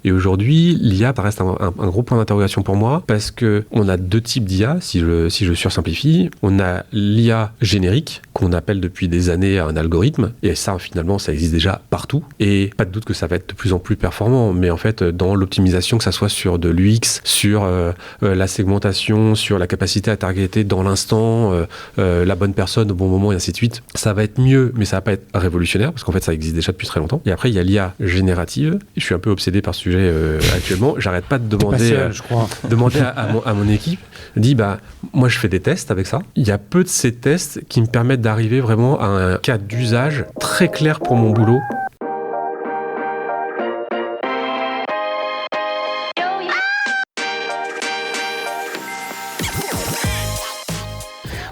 Et aujourd'hui, l'IA, ça reste un gros point d'interrogation pour moi parce que on a deux types d'IA, si je sursimplifie. On a l'IA générique, qu'on appelle depuis des années un algorithme. Et ça, finalement, ça existe déjà partout. Et pas de doute que ça va être de plus en plus performant. Mais en fait, dans l'optimisation, que ça soit sur de l'UX, sur la segmentation, sur la capacité à targeter dans l'instant la bonne personne au bon moment et ainsi de suite, ça va être mieux, mais ça va pas être révolutionnaire parce qu'en fait, ça existe déjà depuis très longtemps. Et après, il y a l'IA générative. Je suis un peu obsédé par ce sujet actuellement. J'arrête pas de demander à mon équipe, dis moi je fais des tests avec ça. Il y a peu de ces tests qui me permettent d'arriver vraiment à un cas d'usage très clair pour mon boulot.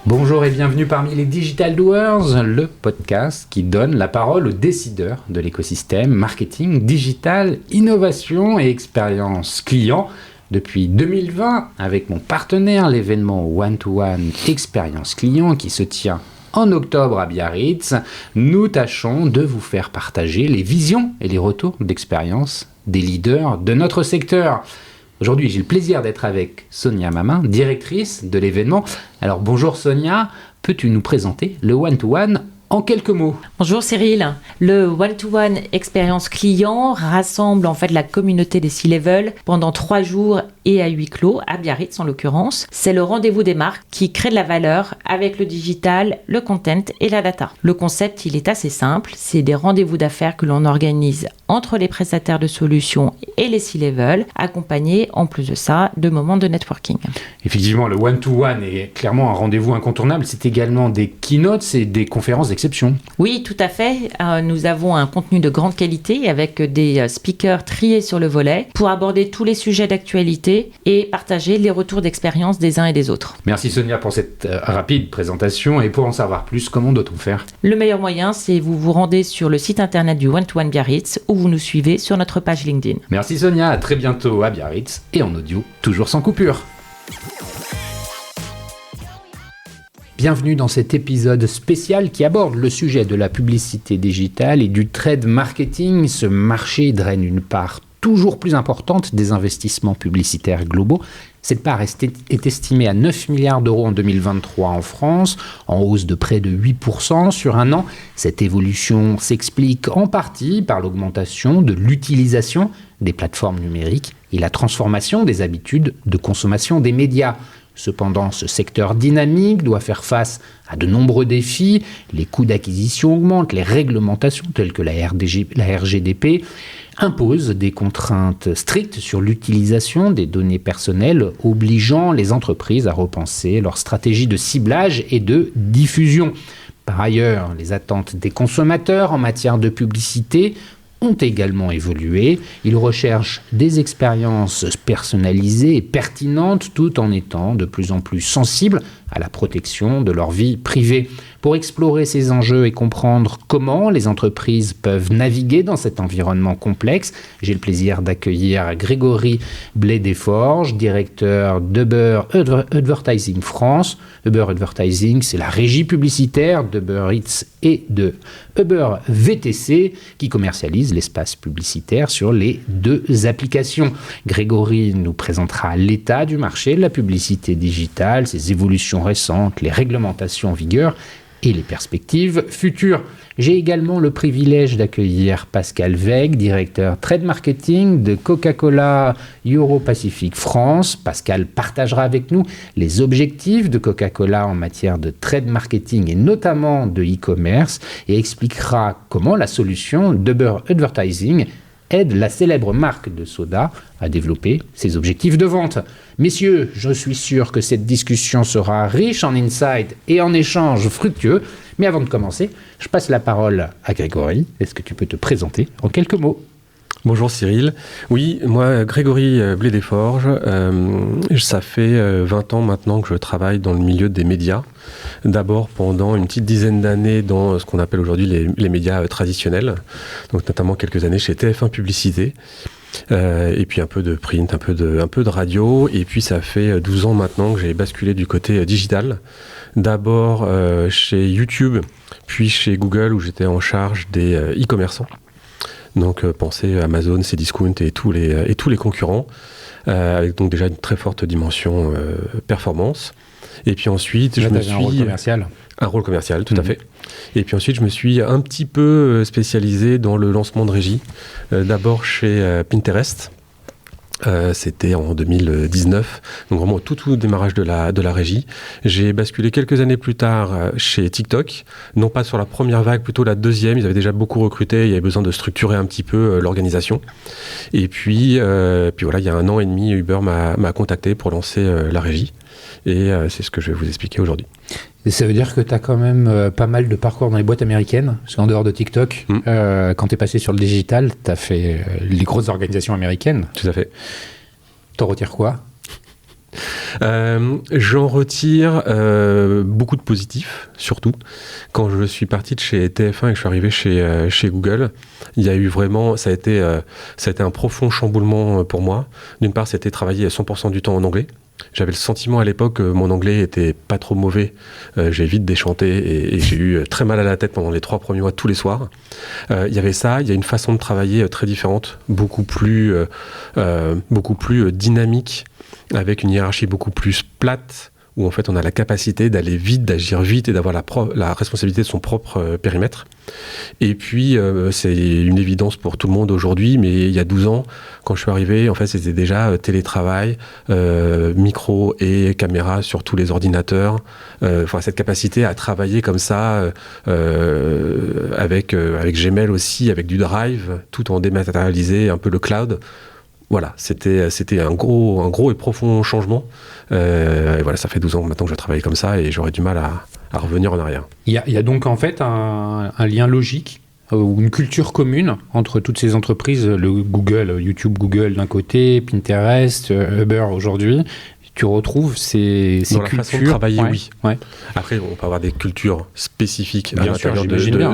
Bonjour et bienvenue parmi les Digital Doers, le podcast qui donne la parole aux décideurs de l'écosystème marketing, digital, innovation et expérience client. Depuis 2020, avec mon partenaire, l'événement One-to-One Expérience Client qui se tient en octobre à Biarritz, nous tâchons de vous faire partager les visions et les retours d'expérience des leaders de notre secteur. Aujourd'hui, j'ai le plaisir d'être avec Sonia Mamin, directrice de l'événement. Alors bonjour Sonia, peux-tu nous présenter le One-to-One en quelques mots? Bonjour Cyril. Le One-to-One Expérience Client rassemble en fait la communauté des C-Level pendant 3 jours et à huis clos, à Biarritz en l'occurrence. C'est le rendez-vous des marques qui crée de la valeur avec le digital, le content et la data. Le concept, il est assez simple. C'est des rendez-vous d'affaires que l'on organise entre les prestataires de solutions et les C-Level, accompagnés en plus de ça de moments de networking. Effectivement, le One-to-One est clairement un rendez-vous incontournable. C'est également des keynotes et des conférences d'exception. Oui, tout à fait. Nous avons un contenu de grande qualité avec des speakers triés sur le volet pour aborder tous les sujets d'actualité et partager les retours d'expérience des uns et des autres. Merci Sonia pour cette rapide présentation et pour en savoir plus, comment doit-on faire? Le meilleur moyen, c'est vous vous rendez sur le site internet du One-to-One Biarritz ou vous nous suivez sur notre page LinkedIn. Merci Sonia, à très bientôt à Biarritz et en audio, toujours sans coupure. Bienvenue dans cet épisode spécial qui aborde le sujet de la publicité digitale et du trade marketing. Ce marché draine une part toujours plus importante des investissements publicitaires globaux. Cette part est estimée à 9 milliards d'euros en 2023 en France, en hausse de près de 8% sur un an. Cette évolution s'explique en partie par l'augmentation de l'utilisation des plateformes numériques et la transformation des habitudes de consommation des médias. Cependant, ce secteur dynamique doit faire face à de nombreux défis. Les coûts d'acquisition augmentent, les réglementations telles que la RGDP imposent des contraintes strictes sur l'utilisation des données personnelles, obligeant les entreprises à repenser leur stratégie de ciblage et de diffusion. Par ailleurs, les attentes des consommateurs en matière de publicité ont également évolué. Ils recherchent des expériences personnalisées et pertinentes tout en étant de plus en plus sensibles à la protection de leur vie privée. Pour explorer ces enjeux et comprendre comment les entreprises peuvent naviguer dans cet environnement complexe, j'ai le plaisir d'accueillir Grégory Blais-Desforges, directeur d'Uber Advertising France. Uber Advertising, c'est la régie publicitaire d'Uber Eats et de Uber VTC qui commercialise l'espace publicitaire sur les deux applications. Grégory nous présentera l'état du marché de la publicité digitale, ses évolutions récentes, les réglementations en vigueur et les perspectives futures. J'ai également le privilège d'accueillir Pascal Weg, directeur trade marketing de Coca-Cola Euro-Pacifique France. Pascal partagera avec nous les objectifs de Coca-Cola en matière de trade marketing et notamment de e-commerce et expliquera comment la solution d'Uber Advertising aide la célèbre marque de soda à développer ses objectifs de vente. Messieurs, je suis sûr que cette discussion sera riche en insights et en échanges fructueux. Mais avant de commencer, je passe la parole à Grégory. Est-ce que tu peux te présenter en quelques mots ? Bonjour Cyril. Oui, moi, Grégory Blais-Desforges, ça fait 20 ans maintenant que je travaille dans le milieu des médias. D'abord pendant une petite dizaine d'années dans ce qu'on appelle aujourd'hui les médias traditionnels, donc notamment quelques années chez TF1 Publicité, et puis un peu de print, un peu de radio, et puis ça fait 12 ans maintenant que j'ai basculé du côté digital. D'abord chez YouTube, puis chez Google où j'étais en charge des e-commerçants. Donc pensez Amazon, Cdiscount et tous les concurrents, avec donc déjà une très forte dimension performance. Et puis ensuite, je me suis... un rôle commercial. Un rôle commercial, tout à fait. Et puis ensuite, je me suis un petit peu spécialisé dans le lancement de régie. D'abord chez Pinterest. C'était en 2019, donc vraiment au tout démarrage de la régie. J'ai basculé quelques années plus tard chez TikTok, non pas sur la première vague, plutôt la deuxième. Ils avaient déjà beaucoup recruté, il y avait besoin de structurer un petit peu l'organisation. Et puis voilà, il y a 1 an et demi, Uber m'a contacté pour lancer la régie. Et c'est ce que je vais vous expliquer aujourd'hui. Et ça veut dire que tu as quand même pas mal de parcours dans les boîtes américaines, parce qu'en dehors de TikTok, quand tu es passé sur le digital, tu as fait les grosses organisations américaines. Tout à fait. T'en retires quoi ? J'en retire beaucoup de positifs, surtout. Quand je suis parti de chez TF1 et que je suis arrivé chez Google, il y a eu vraiment, ça a été un profond chamboulement pour moi. D'une part, c'était travailler 100% du temps en anglais. J'avais le sentiment à l'époque que mon anglais était pas trop mauvais. J'ai vite déchanté et j'ai eu très mal à la tête pendant les 3 premiers mois tous les soirs. Il y avait ça, il y a une façon de travailler très différente, beaucoup plus dynamique, avec une hiérarchie beaucoup plus plate, où en fait on a la capacité d'aller vite, d'agir vite et d'avoir la responsabilité de son propre périmètre. Et puis c'est une évidence pour tout le monde aujourd'hui, mais il y a 12 ans, quand je suis arrivé, en fait c'était déjà télétravail, micro et caméra sur tous les ordinateurs, cette capacité à travailler comme ça, avec Gmail aussi, avec du Drive, tout en dématérialisé, un peu le cloud. Voilà, c'était un gros et profond changement. Et voilà, ça fait 12 ans maintenant que je travaille comme ça et j'aurais du mal à revenir en arrière. Il y a donc en fait un lien logique ou une culture commune entre toutes ces entreprises, le YouTube Google d'un côté, Pinterest, Uber aujourd'hui. Tu retrouves ces cultures. Dans la façon de travailler, oui. Ouais. Après, on peut avoir des cultures spécifiques Bien à l'intérieur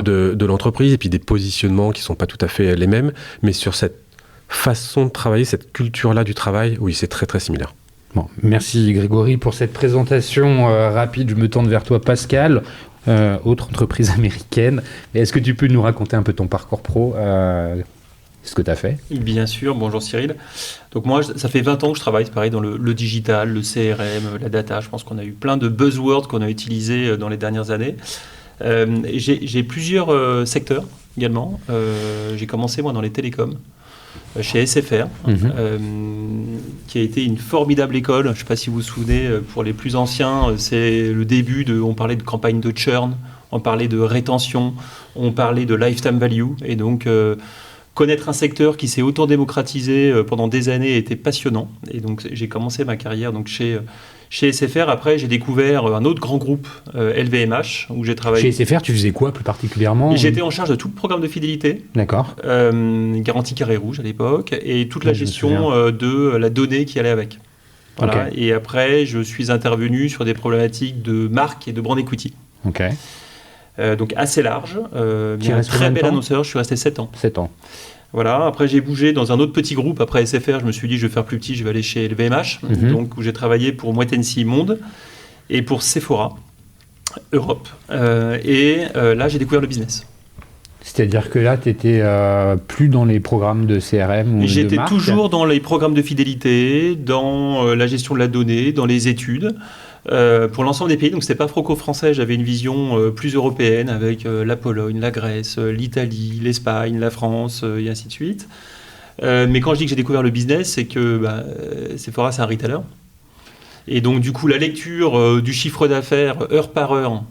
de l'entreprise et puis des positionnements qui ne sont pas tout à fait les mêmes, mais sur cette façon de travailler, cette culture-là du travail, oui, c'est très très similaire. Bon, merci Grégory pour cette présentation rapide. Je me tourne vers toi, Pascal, autre entreprise américaine. Est-ce que tu peux nous raconter un peu ton parcours pro, ce que tu as fait ? Bien sûr, bonjour Cyril. Donc moi, ça fait 20 ans que je travaille pareil dans le digital, le CRM, la data. Je pense qu'on a eu plein de buzzwords qu'on a utilisés dans les dernières années. J'ai plusieurs secteurs également. J'ai commencé moi dans les télécoms. Chez SFR, qui a été une formidable école. Je ne sais pas si vous vous souvenez, pour les plus anciens, c'est le début on parlait de campagne de churn, on parlait de rétention, on parlait de lifetime value. Et donc, connaître un secteur qui s'est autant démocratisé pendant des années était passionnant. Et donc, j'ai commencé ma carrière donc, chez SFR. Après, j'ai découvert un autre grand groupe, LVMH, où j'ai travaillé. Chez SFR, tu faisais quoi plus particulièrement ? J'étais en charge de tout le programme de fidélité. D'accord. Garantie carré rouge à l'époque, et toute la gestion de la donnée qui allait avec. Voilà. Okay. Et après, je suis intervenu sur des problématiques de marque et de brand equity. Ok. Donc assez large. Un très bel annonceur, je suis resté 7 ans. 7 ans. Voilà, après j'ai bougé dans un autre petit groupe, après SFR, je me suis dit je vais faire plus petit, je vais aller chez LVMH, donc où j'ai travaillé pour Moët Hennessy Monde et pour Sephora Europe. Là j'ai découvert le business. C'est-à-dire que là, tu n'étais plus dans les programmes de CRM ou de marque ? J'étais toujours dans les programmes de fidélité, dans la gestion de la donnée, dans les études. Pour l'ensemble des pays, donc c'était pas franco-français, j'avais une vision plus européenne avec la Pologne, la Grèce, l'Italie, l'Espagne, la France et ainsi de suite. Mais quand je dis que j'ai découvert le business, c'est que Sephora c'est un retailer. Et donc du coup la lecture du chiffre d'affaires heure par heure,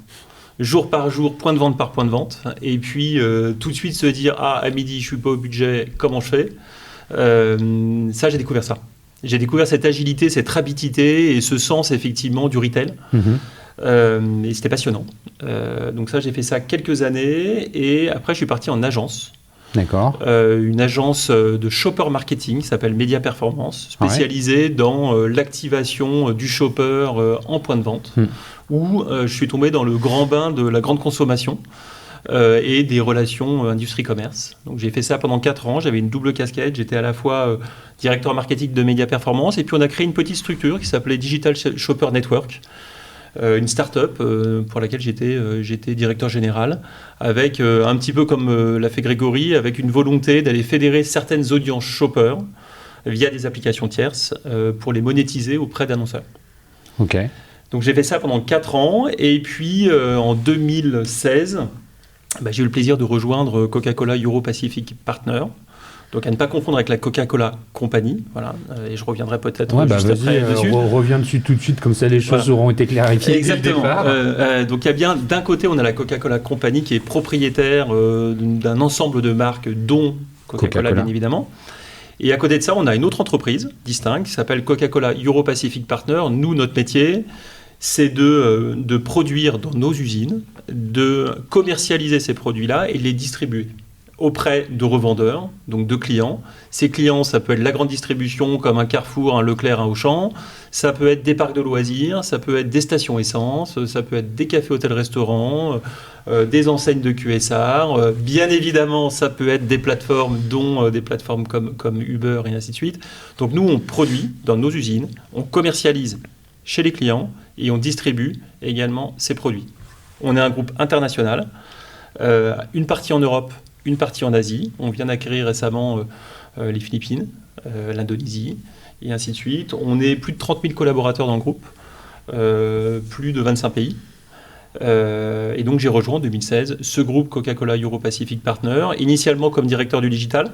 jour par jour, point de vente par point de vente, et puis tout de suite se dire à midi je suis pas au budget, comment je fais ? Ça j'ai découvert ça. J'ai découvert cette agilité, cette rapidité et ce sens effectivement du retail. Et c'était passionnant. Donc ça, j'ai fait ça quelques années et après, je suis parti en agence. D'accord. Une agence de shopper marketing qui s'appelle Média Performance, spécialisée dans l'activation du shopper en point de vente, où je suis tombé dans le grand bain de la grande consommation. Et des relations industrie-commerce. Donc j'ai fait ça pendant 4 ans, j'avais une double casquette, j'étais à la fois directeur marketing de Média Performance et puis on a créé une petite structure qui s'appelait Digital Shopper Network une start-up pour laquelle j'étais directeur général, avec un petit peu comme l'a fait Grégory, avec une volonté d'aller fédérer certaines audiences shoppers via des applications tierces pour les monétiser auprès d'annonceurs. Ok. Donc j'ai fait ça pendant 4 ans, et puis en 2016, j'ai eu le plaisir de rejoindre Coca-Cola Euro-Pacific Partner. Donc à ne pas confondre avec la Coca-Cola Company, voilà, et je reviendrai peut-être juste après dessus. Reviens dessus tout de suite, comme ça les choses auront été clarifiées. Exactement. Donc il y a bien, d'un côté, on a la Coca-Cola Company qui est propriétaire d'un ensemble de marques, dont Coca-Cola, bien évidemment. Et à côté de ça, on a une autre entreprise distincte qui s'appelle Coca-Cola Euro-Pacific Partner. Nous, notre métier, c'est de produire dans nos usines, de commercialiser ces produits-là et de les distribuer auprès de revendeurs, donc de clients. Ces clients, ça peut être la grande distribution comme un Carrefour, un Leclerc, un Auchan. Ça peut être des parcs de loisirs, ça peut être des stations essence, ça peut être des cafés, hôtels, restaurants, des enseignes de QSR. Bien évidemment, ça peut être des plateformes, dont des plateformes comme Uber et ainsi de suite. Donc nous, on produit dans nos usines, on commercialise chez les clients et on distribue également ces produits. On est un groupe international, une partie en Europe, une partie en Asie. On vient d'acquérir récemment les Philippines, l'Indonésie, et ainsi de suite. On est plus de 30 000 collaborateurs dans le groupe, plus de 25 pays. Et donc j'ai rejoint en 2016 ce groupe Coca-Cola Euro-Pacific Partner, initialement comme directeur du digital,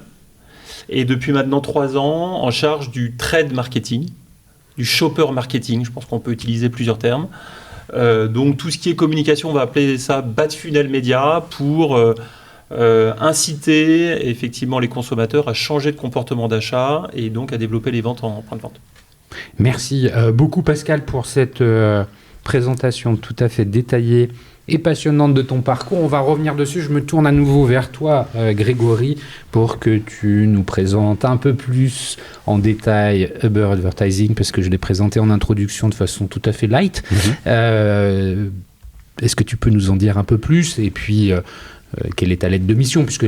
et depuis maintenant 3 ans en charge du trade marketing, du shopper marketing. Je pense qu'on peut utiliser plusieurs termes. Donc tout ce qui est communication, on va appeler ça bas de funnel média, pour inciter effectivement les consommateurs à changer de comportement d'achat et donc à développer les ventes en point de vente. Merci beaucoup Pascal pour cette présentation tout à fait détaillée et passionnante de ton parcours. On va revenir dessus. Je me tourne à nouveau vers toi, Grégory, pour que tu nous présentes un peu plus en détail Uber Advertising, parce que je l'ai présenté en introduction de façon tout à fait light. Est-ce que tu peux nous en dire un peu plus ? Et puis, quelle est ta lettre de mission ? Puisque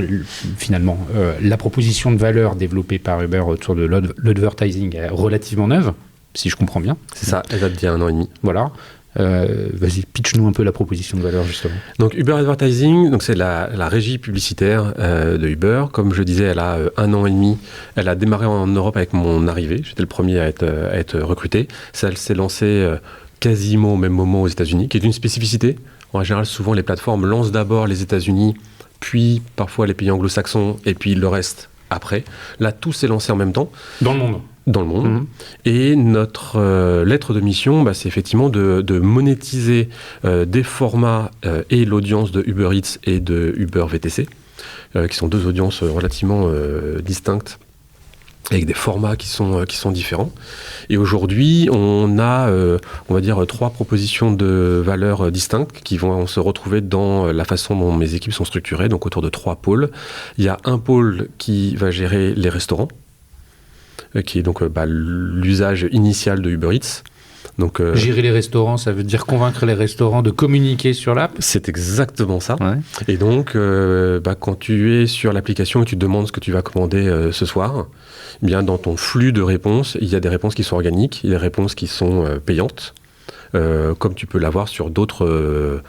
finalement, la proposition de valeur développée par Uber autour de l'advertising est relativement neuve, si je comprends bien. C'est ça, elle date d'il y a 1 an et demi. Voilà. Vas-y, pitch-nous un peu la proposition de valeur, justement. Donc Uber Advertising, donc c'est la régie publicitaire de Uber. Comme je disais, elle a 1 an et demi. Elle a démarré en Europe avec mon arrivée. J'étais le premier à être recruté. Ça, elle s'est lancée quasiment au même moment aux États-Unis, qui est une spécificité. En général, souvent, les plateformes lancent d'abord les États-Unis, puis parfois les pays anglo-saxons, et puis le reste après. Là, tout s'est lancé en même temps. Dans le monde. Dans le monde. Et notre lettre de mission, c'est effectivement de monétiser des formats et l'audience de Uber Eats et de Uber VTC, qui sont 2 audiences relativement distinctes, avec des formats qui sont différents. Et aujourd'hui, on a, on va dire, 3 propositions de valeur distinctes qui vont se retrouver dans la façon dont mes équipes sont structurées, donc autour de 3 pôles. Il y a un pôle qui va gérer les restaurants, qui est donc l'usage initial de Uber Eats. Donc, gérer les restaurants, ça veut dire convaincre les restaurants de communiquer sur l'app ? C'est exactement ça. Ouais. Et donc, quand tu es sur l'application et que tu demandes ce que tu vas commander ce soir, eh bien, dans ton flux de réponses, il y a des réponses qui sont organiques, il y a des réponses qui sont payantes, comme tu peux l'avoir sur d'autres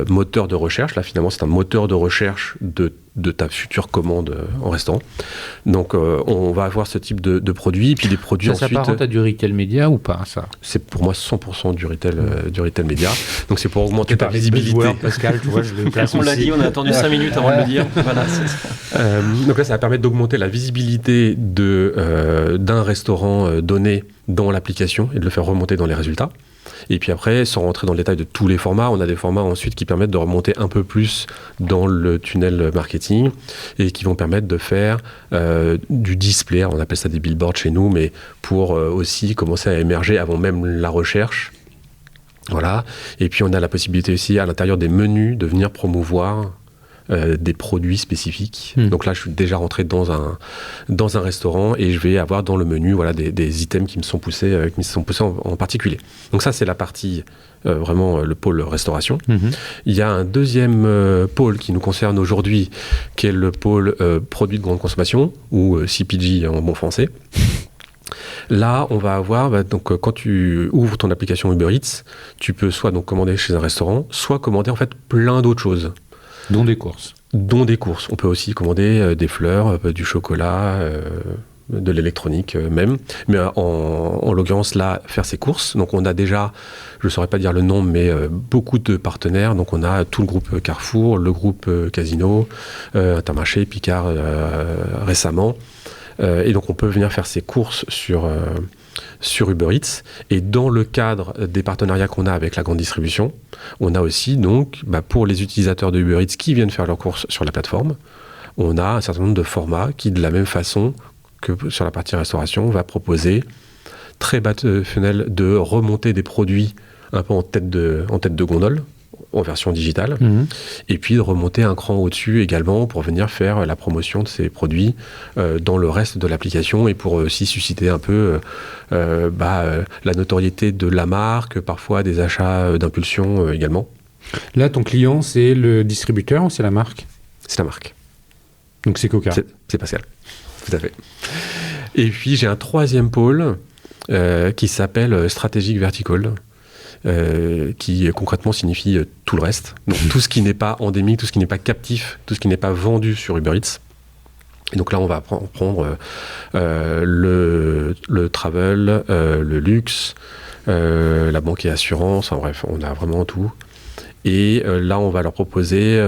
moteurs de recherche. Là, finalement, c'est un moteur de recherche de ta future commande en restaurant. Donc, on va avoir ce type de produits. Puis des produits ça s'apparente à du retail média ou pas, ça ? C'est pour moi 100% du retail média. Donc, c'est pour augmenter ta visibilité. Pascal, tu vois, je le place on l'a dit, on a attendu 5 minutes avant de le dire. Voilà, donc là, ça va permettre d'augmenter la visibilité d'un restaurant donné dans l'application et de le faire remonter dans les résultats. Et puis après, sans rentrer dans le détail de tous les formats, on a des formats ensuite qui permettent de remonter un peu plus dans le tunnel marketing et qui vont permettre de faire du display. On appelle ça des billboards chez nous, mais pour aussi commencer à émerger avant même la recherche. Voilà. Et puis on a la possibilité aussi à l'intérieur des menus de venir promouvoir des produits spécifiques. Donc là, je suis déjà rentré dans un restaurant et je vais avoir dans le menu des items qui me sont poussés en particulier. Donc ça, c'est la partie vraiment le pôle restauration. Il y a un deuxième pôle qui nous concerne aujourd'hui, qui est le pôle produits de grande consommation, ou CPG en bon français. Là, on va avoir, donc quand tu ouvres ton application Uber Eats, tu peux soit donc commander chez un restaurant, soit commander en fait plein d'autres choses. Dont des courses. Dont des courses. On peut aussi commander des fleurs, du chocolat, de l'électronique même. Mais en l'occurrence, là, faire ses courses. Donc on a déjà, je ne saurais pas dire le nom, mais beaucoup de partenaires. Donc on a tout le groupe Carrefour, le groupe Casino, Intermarché, Picard récemment. Et donc on peut venir faire ses courses sur Uber Eats. Et dans le cadre des partenariats qu'on a avec la grande distribution, on a aussi donc, pour les utilisateurs de Uber Eats qui viennent faire leurs courses sur la plateforme, on a un certain nombre de formats qui, de la même façon que sur la partie restauration, va proposer très bas de funnel de remonter des produits un peu en tête de gondole, en version digitale, et puis de remonter un cran au-dessus également pour venir faire la promotion de ces produits dans le reste de l'application et pour aussi susciter un peu la notoriété de la marque, parfois des achats d'impulsion également. Là, ton client, c'est le distributeur ou c'est la marque ? C'est la marque. Donc c'est Coca. C'est Pascal, tout à fait. Et puis j'ai un troisième pôle qui s'appelle Strategic Vertical. Qui concrètement signifie tout le reste. Donc tout ce qui n'est pas endémique, tout ce qui n'est pas captif, tout ce qui n'est pas vendu sur Uber Eats. Et donc là, on va prendre le travel, le luxe, la banque et assurance, enfin bref, on a vraiment tout. Et là, on va leur proposer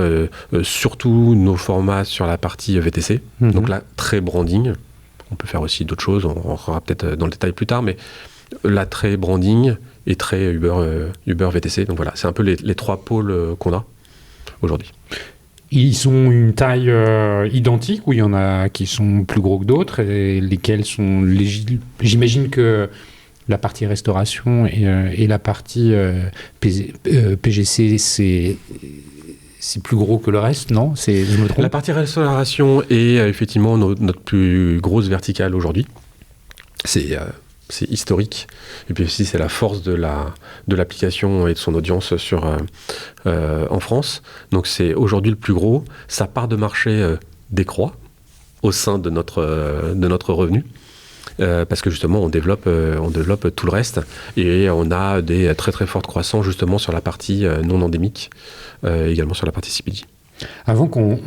surtout nos formats sur la partie VTC. Donc là, très branding. On peut faire aussi d'autres choses, on rentrera peut-être dans le détail plus tard, mais là, très branding et très Uber VTC. Donc voilà, c'est un peu les trois pôles qu'on a aujourd'hui. Ils sont une taille identique ou il y en a qui sont plus gros que d'autres et lesquels sont j'imagine que la partie restauration et la partie PGC, c'est plus gros que le reste, non ? Je me trompe ? La partie restauration est effectivement notre plus grosse verticale aujourd'hui. C'est historique. Et puis aussi, c'est la force de l'application et de son audience en France. Donc, c'est aujourd'hui le plus gros. Sa part de marché décroît au sein de notre revenu. Parce que justement, on développe tout le reste. Et on a des très très fortes croissances justement sur la partie non endémique, également sur la partie CPG. Avant qu'on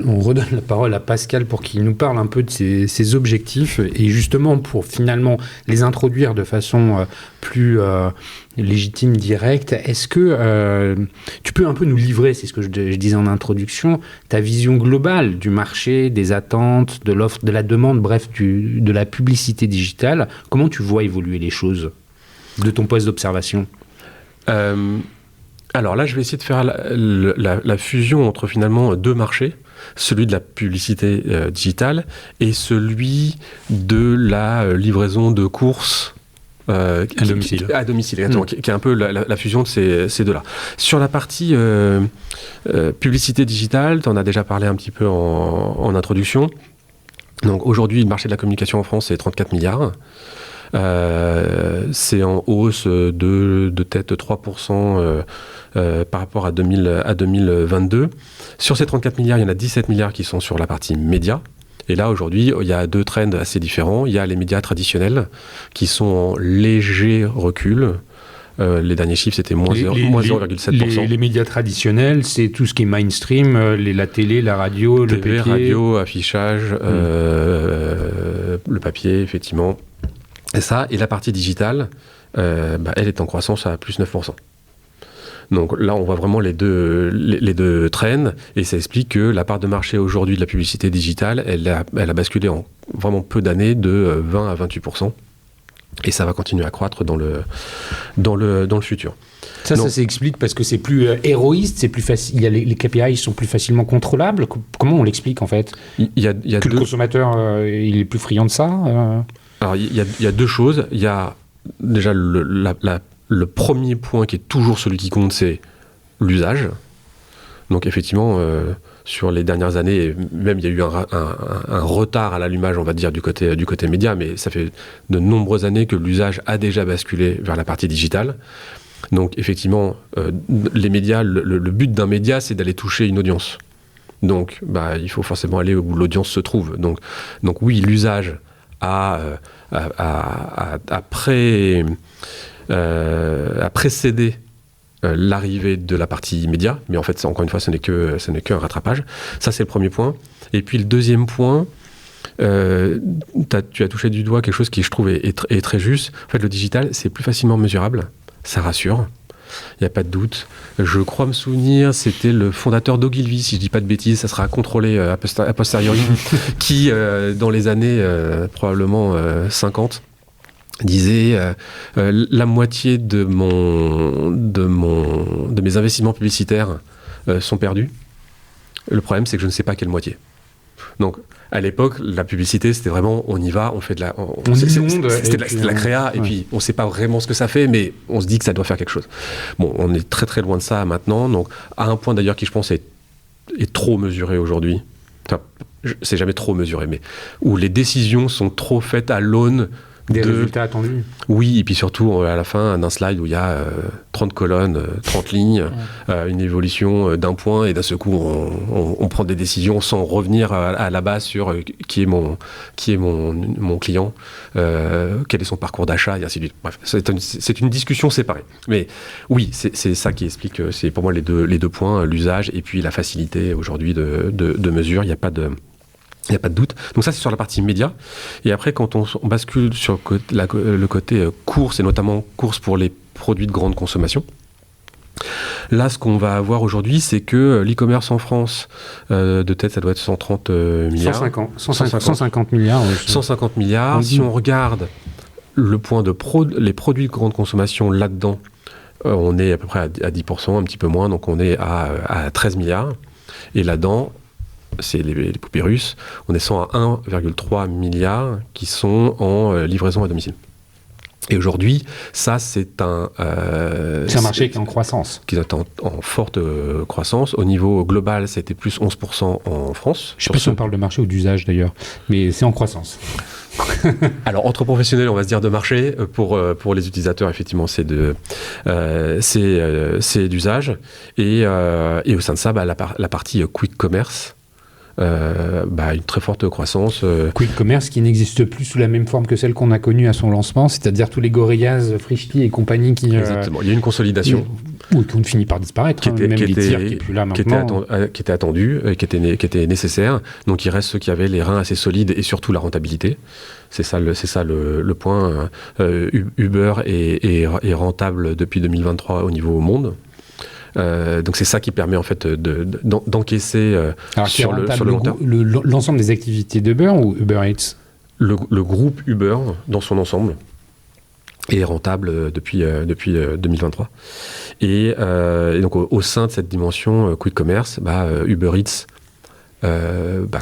redonne la parole à Pascal pour qu'il nous parle un peu de ses objectifs et justement pour finalement les introduire de façon plus légitime, directe, est-ce que tu peux un peu nous livrer, c'est ce que je disais en introduction, ta vision globale du marché, des attentes, de l'offre, de la demande, bref, de la publicité digitale. Comment tu vois évoluer les choses de ton poste d'observation ? Alors là, je vais essayer de faire la fusion entre finalement deux marchés, celui de la publicité digitale et celui de la livraison de courses à domicile. Qui est un peu la fusion de ces deux-là. Sur la partie publicité digitale, tu en as déjà parlé un petit peu en introduction. Donc aujourd'hui, le marché de la communication en France, c'est 34 milliards. C'est en hausse de tête 3% par rapport à 2022. Sur ces 34 milliards, il y en a 17 milliards qui sont sur la partie média. Et là, aujourd'hui, il y a deux trends assez différents. Il y a les médias traditionnels qui sont en léger recul. Les derniers chiffres, c'était moins 0,7%. Les médias traditionnels, c'est tout ce qui est mainstream, la télé, la radio, le papier. Radio, affichage, le papier, effectivement. Et ça, et la partie digitale, elle est en croissance à plus 9%. Donc là, on voit vraiment les deux trends, et ça explique que la part de marché aujourd'hui de la publicité digitale, elle a basculé en vraiment peu d'années de 20 à 28%, et ça va continuer à croître dans le futur. Ça s'explique parce que c'est plus héroïste, c'est plus facile. Les KPI sont plus facilement contrôlables. Comment on l'explique en fait ? Il y a que le consommateur il est plus friand de ça Alors il y a deux choses. Il y a déjà le premier point qui est toujours celui qui compte, c'est l'usage. Donc effectivement, sur les dernières années, même il y a eu un retard à l'allumage, on va dire, du côté média, mais ça fait de nombreuses années que l'usage a déjà basculé vers la partie digitale. Donc effectivement, les médias, le but d'un média, c'est d'aller toucher une audience. Donc il faut forcément aller où l'audience se trouve. Donc oui, l'usage a précédé l'arrivée de la partie média, mais en fait, encore une fois, ce n'est qu'un rattrapage. Ça, c'est le premier point. Et puis le deuxième point, tu as touché du doigt quelque chose qui, je trouve, est très juste. En fait, le digital, c'est plus facilement mesurable. Ça rassure. Il n'y a pas de doute. Je crois me souvenir, c'était le fondateur d'Ogilvy, si je ne dis pas de bêtises, ça sera contrôlé a posteriori, qui, dans les années probablement 50, disait la moitié de mes investissements publicitaires sont perdus. Le problème, c'est que je ne sais pas quelle moitié. Donc, à l'époque, la publicité, c'était vraiment, on y va, on fait de la... C'était de la créa, et puis on ne sait pas vraiment ce que ça fait, mais on se dit que ça doit faire quelque chose. Bon, on est très très loin de ça maintenant, donc à un point d'ailleurs qui, je pense, est trop mesuré aujourd'hui. Enfin, c'est jamais trop mesuré, mais où les décisions sont trop faites à l'aune des résultats attendus. Oui, et puis surtout, à la fin d'un slide où il y a 30 colonnes, 30 lignes, une évolution d'un point, et d'un seul coup, on prend des décisions sans revenir à la base sur qui est mon client, quel est son parcours d'achat, et ainsi de suite. Bref, c'est une discussion séparée. Mais oui, c'est ça qui explique, c'est pour moi les deux points, l'usage et puis la facilité aujourd'hui de mesure. Il n'y a pas de doute. Donc ça, c'est sur la partie média. Et après, quand on bascule sur le côté course, et notamment course pour les produits de grande consommation, là, ce qu'on va avoir aujourd'hui, c'est que l'e-commerce en France, de tête, ça doit être 130 milliards. 150 milliards. Oui, 150 milliards. Si on regarde le point de les produits de grande consommation là-dedans, on est à peu près à 10%, un petit peu moins, donc on est à 13 milliards. Et là-dedans, c'est les poupées russes, on descend à 1,3 milliard qui sont en livraison à domicile. Et aujourd'hui, ça, c'est un marché qui est en croissance. Qui est en forte croissance. Au niveau global, c'était plus 11% en France. Je ne sais pas si on parle de marché ou d'usage d'ailleurs, mais c'est en croissance. Alors, entre professionnels, on va se dire de marché. Pour les utilisateurs, effectivement, c'est d'usage. Et au sein de ça, la partie quick commerce, une très forte croissance. Quick commerce qui n'existe plus sous la même forme que celle qu'on a connue à son lancement, c'est-à-dire tous les Gorillaz, Frishti et compagnie qui... Exactement, il y a une consolidation. Ou qui ont fini par disparaître, qui est plus là maintenant. Qui était attendue, qui était nécessaire. Donc il reste ceux qui avaient les reins assez solides et surtout la rentabilité. C'est ça le point. Uber est rentable depuis 2023 au niveau monde. Donc c'est ça qui permet en fait d'encaisser sur le long terme. L'ensemble des activités d'Uber ou Uber Eats ? Le groupe Uber dans son ensemble est rentable depuis 2023. Et donc au sein de cette dimension quick commerce, Uber Eats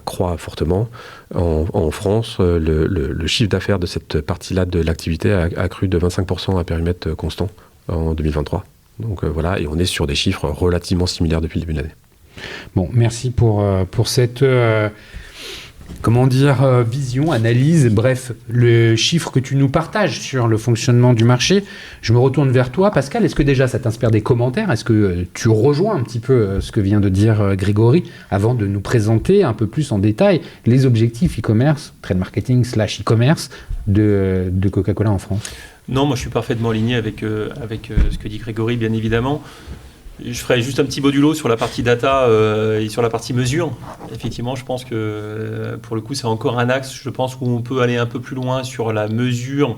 croît fortement. En France, le chiffre d'affaires de cette partie-là de l'activité a cru de 25% à périmètre constant en 2023. Donc voilà, et on est sur des chiffres relativement similaires depuis le début de l'année. Bon, merci pour cette vision, analyse, bref, le chiffre que tu nous partages sur le fonctionnement du marché. Je me retourne vers toi, Pascal. Est-ce que déjà ça t'inspire des commentaires ? Est-ce que tu rejoins un petit peu ce que vient de dire Grégory avant de nous présenter un peu plus en détail les objectifs e-commerce, trade marketing / e-commerce de Coca-Cola en France ? Non, moi je suis parfaitement aligné avec ce que dit Grégory, bien évidemment. Je ferai juste un petit modulo sur la partie data et sur la partie mesure. Effectivement, je pense que pour le coup, c'est encore un axe, je pense, où on peut aller un peu plus loin sur la mesure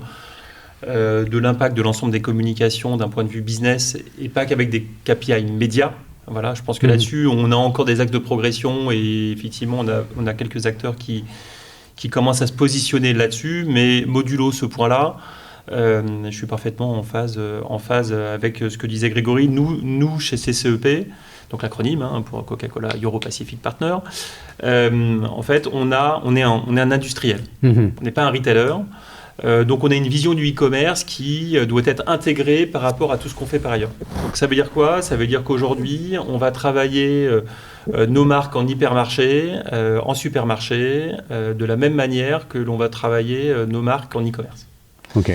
de l'impact de l'ensemble des communications d'un point de vue business et pas qu'avec des KPI médias. Voilà, je pense que là-dessus, on a encore des axes de progression et effectivement, on a quelques acteurs qui commencent à se positionner là-dessus, mais modulo ce point-là, je suis parfaitement en phase avec ce que disait Grégory. Nous chez CCEP, donc l'acronyme pour Coca-Cola Euro-Pacific Partner, en fait, on est un industriel. On n'est pas un retailer. Donc on a une vision du e-commerce qui doit être intégrée par rapport à tout ce qu'on fait par ailleurs. Donc ça veut dire quoi ? Ça veut dire qu'aujourd'hui, on va travailler nos marques en hypermarché, en supermarché, de la même manière que l'on va travailler nos marques en e-commerce. Ok.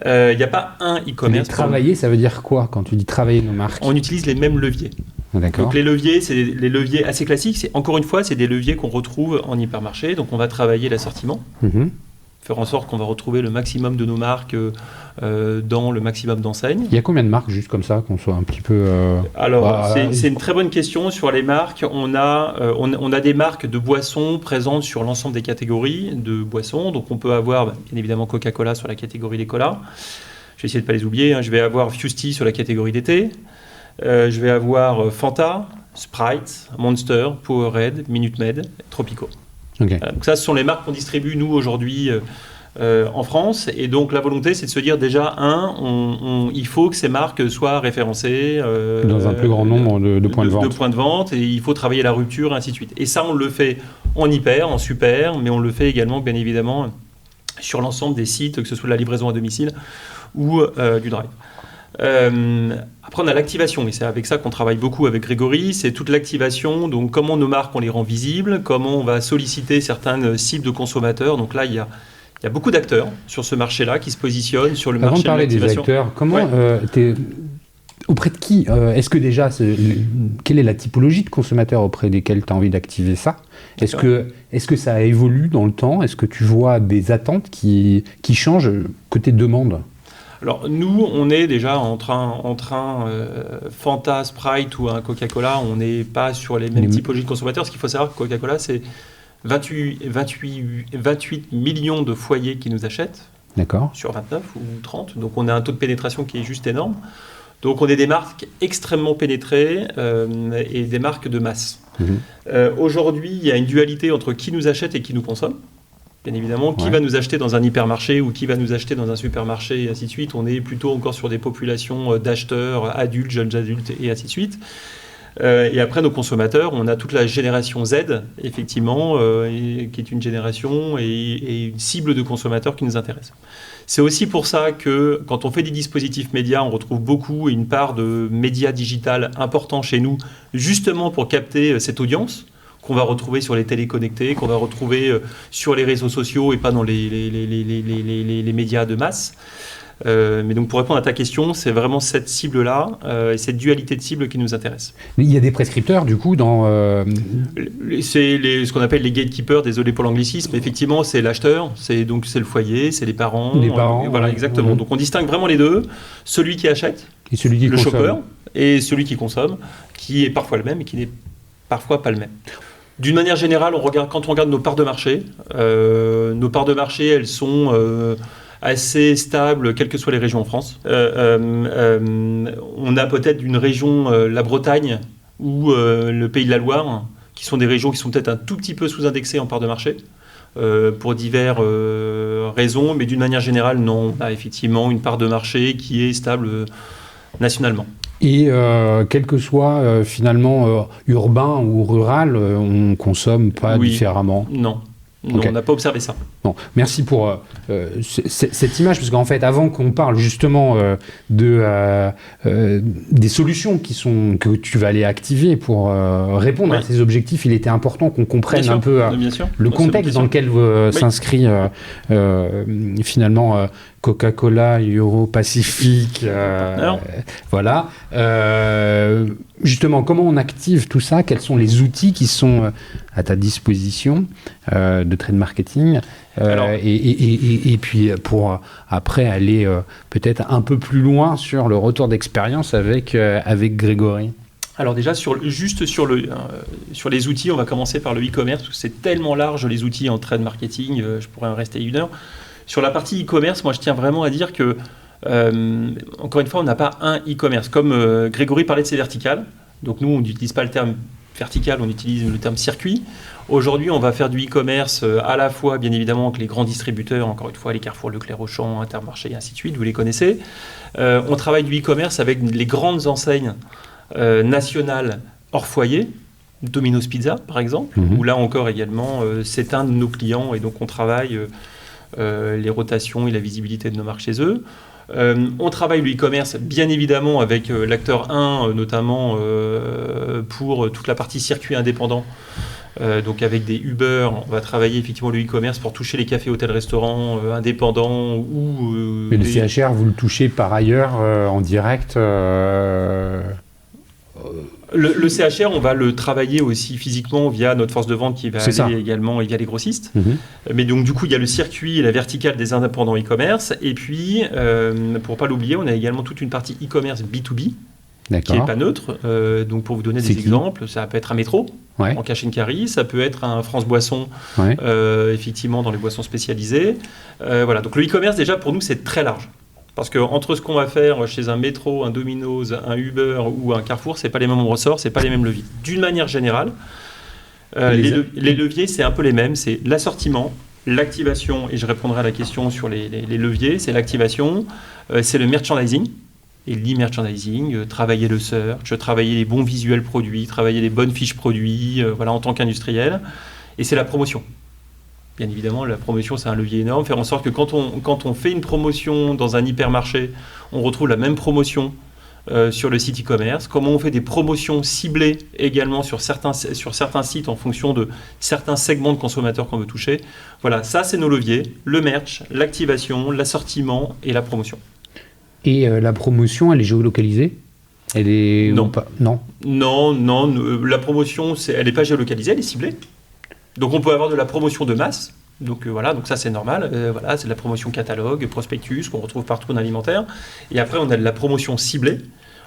Il n'y a pas un e-commerce. Travailler, ça veut dire quoi quand tu dis travailler nos marques ? On utilise les mêmes leviers. D'accord. Donc les leviers, c'est les leviers assez classiques. Encore une fois, c'est des leviers qu'on retrouve en hypermarché. Donc on va travailler l'assortiment. faire en sorte qu'on va retrouver le maximum de nos marques dans le maximum d'enseignes. Il y a combien de marques, juste comme ça, qu'on soit un petit peu... Alors, c'est une très bonne question sur les marques. On a des marques de boissons présentes sur l'ensemble des catégories de boissons. Donc, on peut avoir, bien évidemment, Coca-Cola sur la catégorie des colas. Je vais essayer de ne pas les oublier. Je vais avoir Fusti sur la catégorie d'été. Je vais avoir Fanta, Sprite, Monster, Powerade, Minute Maid, Tropico. Okay. Donc ça, ce sont les marques qu'on distribue, nous, aujourd'hui, en France. Et donc, la volonté, c'est de se dire, déjà, il faut que ces marques soient référencées dans un plus grand nombre de points de vente. De points de vente, et il faut travailler la rupture, et ainsi de suite. Et ça, on le fait en hyper, en super, mais on le fait également, bien évidemment, sur l'ensemble des sites, que ce soit de la livraison à domicile ou du drive. Après, on a l'activation, et c'est avec ça qu'on travaille beaucoup avec Grégory, c'est toute l'activation, donc comment nos marques, on les rend visibles, comment on va solliciter certaines cibles de consommateurs. Donc là, il y a beaucoup d'acteurs sur ce marché-là qui se positionnent sur le marché de l'activation. Avant de parler des acteurs, comment auprès de qui est-ce que déjà, quelle est la typologie de consommateurs auprès desquels tu as envie d'activer ça? Est-ce que ça évolue dans le temps? Est-ce que tu vois des attentes qui changent côté demande? Alors, nous, on est déjà entre un Fanta, Sprite ou un Coca-Cola, on n'est pas sur les mêmes typologies de consommateurs. Ce qu'il faut savoir que Coca-Cola, c'est 28 millions de foyers qui nous achètent. D'accord. Sur 29 ou 30. Donc, on a un taux de pénétration qui est juste énorme. Donc, on est des marques extrêmement pénétrées et des marques de masse. Aujourd'hui, il y a une dualité entre qui nous achète et qui nous consomme. Bien évidemment, qui va nous acheter dans un hypermarché ou qui va nous acheter dans un supermarché et ainsi de suite. On est plutôt encore sur des populations d'acheteurs adultes, jeunes adultes et ainsi de suite. Et après, nos consommateurs, on a toute la génération Z, effectivement, qui est une génération et une cible de consommateurs qui nous intéresse. C'est aussi pour ça que quand on fait des dispositifs médias, on retrouve beaucoup et une part de médias digital important chez nous, justement pour capter cette audience qu'on va retrouver sur les téléconnectés, qu'on va retrouver sur les réseaux sociaux et pas dans les médias de masse. Mais donc pour répondre à ta question, c'est vraiment cette cible-là et cette dualité de cible qui nous intéresse. Il y a des prescripteurs du coup dans... C'est ce qu'on appelle les gatekeepers, désolé pour l'anglicisme, effectivement c'est l'acheteur, c'est le foyer, c'est les parents. Les parents, voilà, exactement. Donc on distingue vraiment les deux, celui qui achète, et celui qui le consomme. shopper, et celui qui consomme, qui est parfois le même et qui n'est parfois pas le même. D'une manière générale, quand on regarde nos parts de marché, elles sont assez stables, quelles que soient les régions en France. On a peut-être une région, la Bretagne ou le Pays de la Loire, qui sont des régions qui sont peut-être un tout petit peu sous-indexées en parts de marché, pour diverses raisons, mais d'une manière générale, non. On a effectivement une part de marché qui est stable nationalement. Et quel que soit finalement urbain ou rural, on consomme pas différemment? Non. Okay. On n'a pas observé ça. Bon, merci pour cette image, parce qu'en fait, avant qu'on parle justement des solutions que tu vas aller activer pour répondre à ces objectifs, il était important qu'on comprenne un peu le contexte dans lequel s'inscrit finalement Coca-Cola, Euro-Pacific, voilà. Justement, comment on active tout ça? Quels sont les outils qui sont à ta disposition de trade marketing? Et puis pour après aller peut-être un peu plus loin sur le retour d'expérience avec Grégory. Alors déjà, sur les outils, on va commencer par le e-commerce, parce que c'est tellement large les outils en trade marketing, je pourrais en rester une heure. Sur la partie e-commerce, moi je tiens vraiment à dire que, encore une fois, on n'a pas un e-commerce. Comme Grégory parlait de ses verticales, donc nous on n'utilise pas le terme vertical, on utilise le terme circuit. Aujourd'hui, on va faire du e-commerce à la fois, bien évidemment, avec les grands distributeurs, encore une fois, les Carrefour, Leclerc, Auchan, Intermarché, et ainsi de suite, vous les connaissez. On travaille du e-commerce avec les grandes enseignes nationales hors foyer, Domino's Pizza, par exemple, où là encore également, c'est un de nos clients, et donc on travaille les rotations et la visibilité de nos marques chez eux. On travaille le e-commerce bien évidemment avec l'acteur 1 notamment pour toute la partie circuit indépendant, donc avec des Uber. On va travailler effectivement le e-commerce pour toucher les cafés, hôtels, restaurants indépendants ou mais le CHR vous le touchez par ailleurs en direct Le CHR, on va le travailler aussi physiquement via notre force de vente qui va aller également et via les grossistes. Mais donc, du coup, il y a le circuit et la verticale des indépendants e-commerce. Et puis, pour ne pas l'oublier, on a également toute une partie e-commerce B2B qui n'est pas neutre. Donc, pour vous donner des exemples, ça peut être un métro en cash and carry, ça peut être un France Boisson, effectivement, dans les boissons spécialisées. Voilà. Donc, le e-commerce, déjà, pour nous, c'est très large. Parce qu'entre ce qu'on va faire chez un Métro, un Domino's, un Uber ou un Carrefour, c'est pas les mêmes ressorts, c'est pas les mêmes leviers. D'une manière générale, les leviers, c'est un peu les mêmes. C'est l'assortiment, l'activation, et je répondrai à la question sur les leviers, c'est l'activation, c'est le merchandising. Et l'e-merchandising, travailler le search, travailler les bons visuels produits, travailler les bonnes fiches produits, voilà, en tant qu'industriel. Et c'est la promotion. Bien évidemment, la promotion, c'est un levier énorme. Faire en sorte que quand on fait une promotion dans un hypermarché, on retrouve la même promotion sur le site e-commerce. Comment on fait des promotions ciblées également sur certains sites en fonction de certains segments de consommateurs qu'on veut toucher. Voilà, ça, c'est nos leviers. Le merch, l'activation, l'assortiment et la promotion. Et la promotion, elle est géolocalisée ? Elle est... Non. Non, la promotion, elle n'est pas géolocalisée, elle est ciblée. Donc on peut avoir de la promotion de masse, donc voilà, donc ça c'est normal, voilà, c'est de la promotion catalogue, prospectus qu'on retrouve partout en alimentaire, et après on a de la promotion ciblée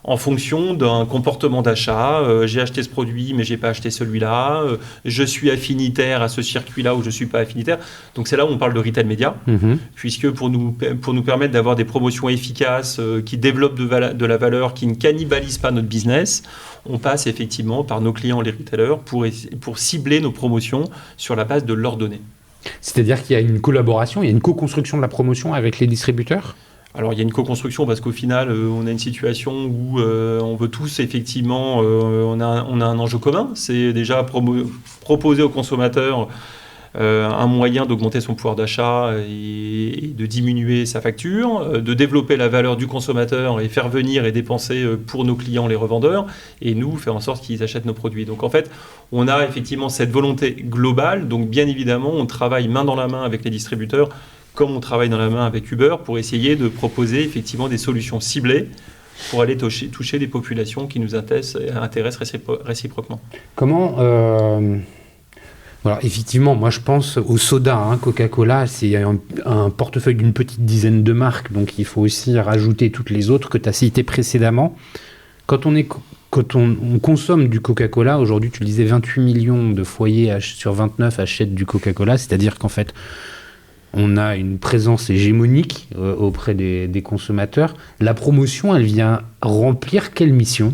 en fonction d'un comportement d'achat, j'ai acheté ce produit mais j'ai pas acheté celui-là, je suis affinitaire à ce circuit-là ou je suis pas affinitaire, donc c'est là où on parle de retail média, puisque pour nous permettre d'avoir des promotions efficaces qui développent de la valeur, qui ne cannibalisent pas notre business, on passe effectivement par nos clients, les retailers, pour cibler nos promotions sur la base de leurs données. C'est-à-dire qu'il y a une collaboration, il y a une co-construction de la promotion avec les distributeurs ? Alors, il y a une co-construction parce qu'au final, on a une situation où on veut tous, effectivement, on a un enjeu commun. C'est déjà proposer aux consommateurs un moyen d'augmenter son pouvoir d'achat et de diminuer sa facture, de développer la valeur du consommateur et faire venir et dépenser pour nos clients, les revendeurs, et nous, faire en sorte qu'ils achètent nos produits. Donc en fait, on a effectivement cette volonté globale. Donc bien évidemment, on travaille main dans la main avec les distributeurs, comme on travaille dans la main avec Uber, pour essayer de proposer effectivement des solutions ciblées pour aller toucher des populations qui nous intéressent réciproquement. Comment... Alors, effectivement, moi je pense au soda, Coca-Cola, c'est un portefeuille d'une petite dizaine de marques, donc il faut aussi rajouter toutes les autres que tu as citées précédemment. Quand on consomme du Coca-Cola, aujourd'hui tu le disais, 28 millions de foyers sur 29 achètent du Coca-Cola, c'est-à-dire qu'en fait on a une présence hégémonique auprès des consommateurs. La promotion, elle vient remplir quelle mission ?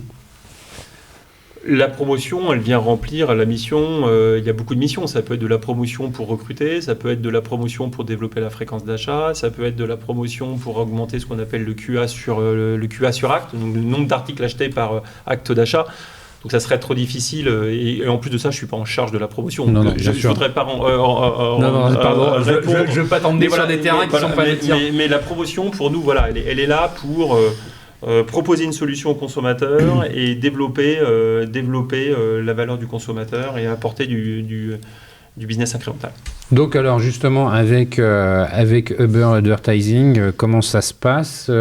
La promotion, elle vient remplir la mission. Il y a beaucoup de missions. Ça peut être de la promotion pour recruter, ça peut être de la promotion pour développer la fréquence d'achat, ça peut être de la promotion pour augmenter ce qu'on appelle le QA sur acte, donc le nombre d'articles achetés par acte d'achat. Donc ça serait trop difficile. Et en plus de ça, je ne suis pas en charge de la promotion. Non, je ne voudrais pas... pardon, je ne veux pas t'emmener sur des terrains qui ne sont pas les tiens. Mais la promotion, pour nous, voilà, elle est là pour... proposer une solution au consommateur et développer la valeur du consommateur et apporter du business incrémental. Donc alors justement avec Uber Advertising, comment ça se passe ?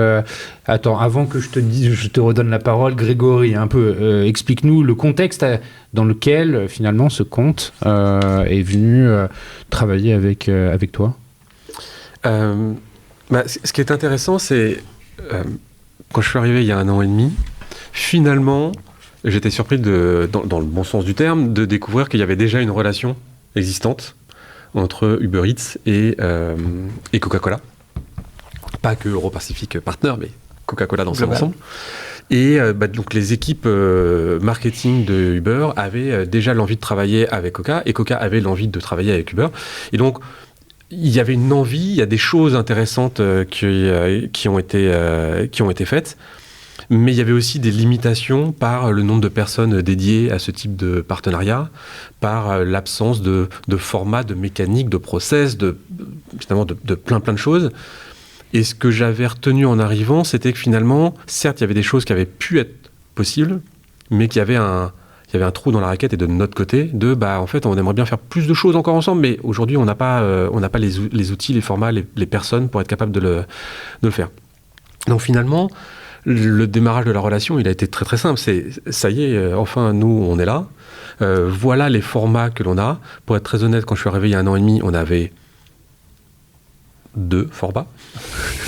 Attends, avant que je te redonne la parole, Grégory, un peu explique-nous le contexte dans lequel finalement ce compte est venu travailler avec toi. Ce qui est intéressant, c'est quand je suis arrivé il y a 1 an et demi, finalement, j'étais surpris, dans le bon sens du terme, de découvrir qu'il y avait déjà une relation existante entre Uber Eats et Coca-Cola. Pas que Euro-Pacific Partner, mais Coca-Cola dans son ensemble. Et donc les équipes marketing de Uber avaient déjà l'envie de travailler avec Coca, et Coca avait l'envie de travailler avec Uber. Et donc, il y avait une envie, il y a des choses intéressantes qui ont été faites, mais il y avait aussi des limitations par le nombre de personnes dédiées à ce type de partenariat, par l'absence de format, de mécanique, de process, finalement de plein de choses. Et ce que j'avais retenu en arrivant, c'était que finalement, certes, il y avait des choses qui avaient pu être possibles, mais qu'il y avait un trou dans la raquette, et de notre côté, en fait, on aimerait bien faire plus de choses encore ensemble, mais aujourd'hui, on n'a pas les outils, les formats, les personnes pour être capable de le faire. Donc finalement, le démarrage de la relation, il a été très très simple. Ça y est, enfin, nous, on est là. Voilà les formats que l'on a. Pour être très honnête, quand je suis arrivé il y a 1 an et demi, on avait 2 formats.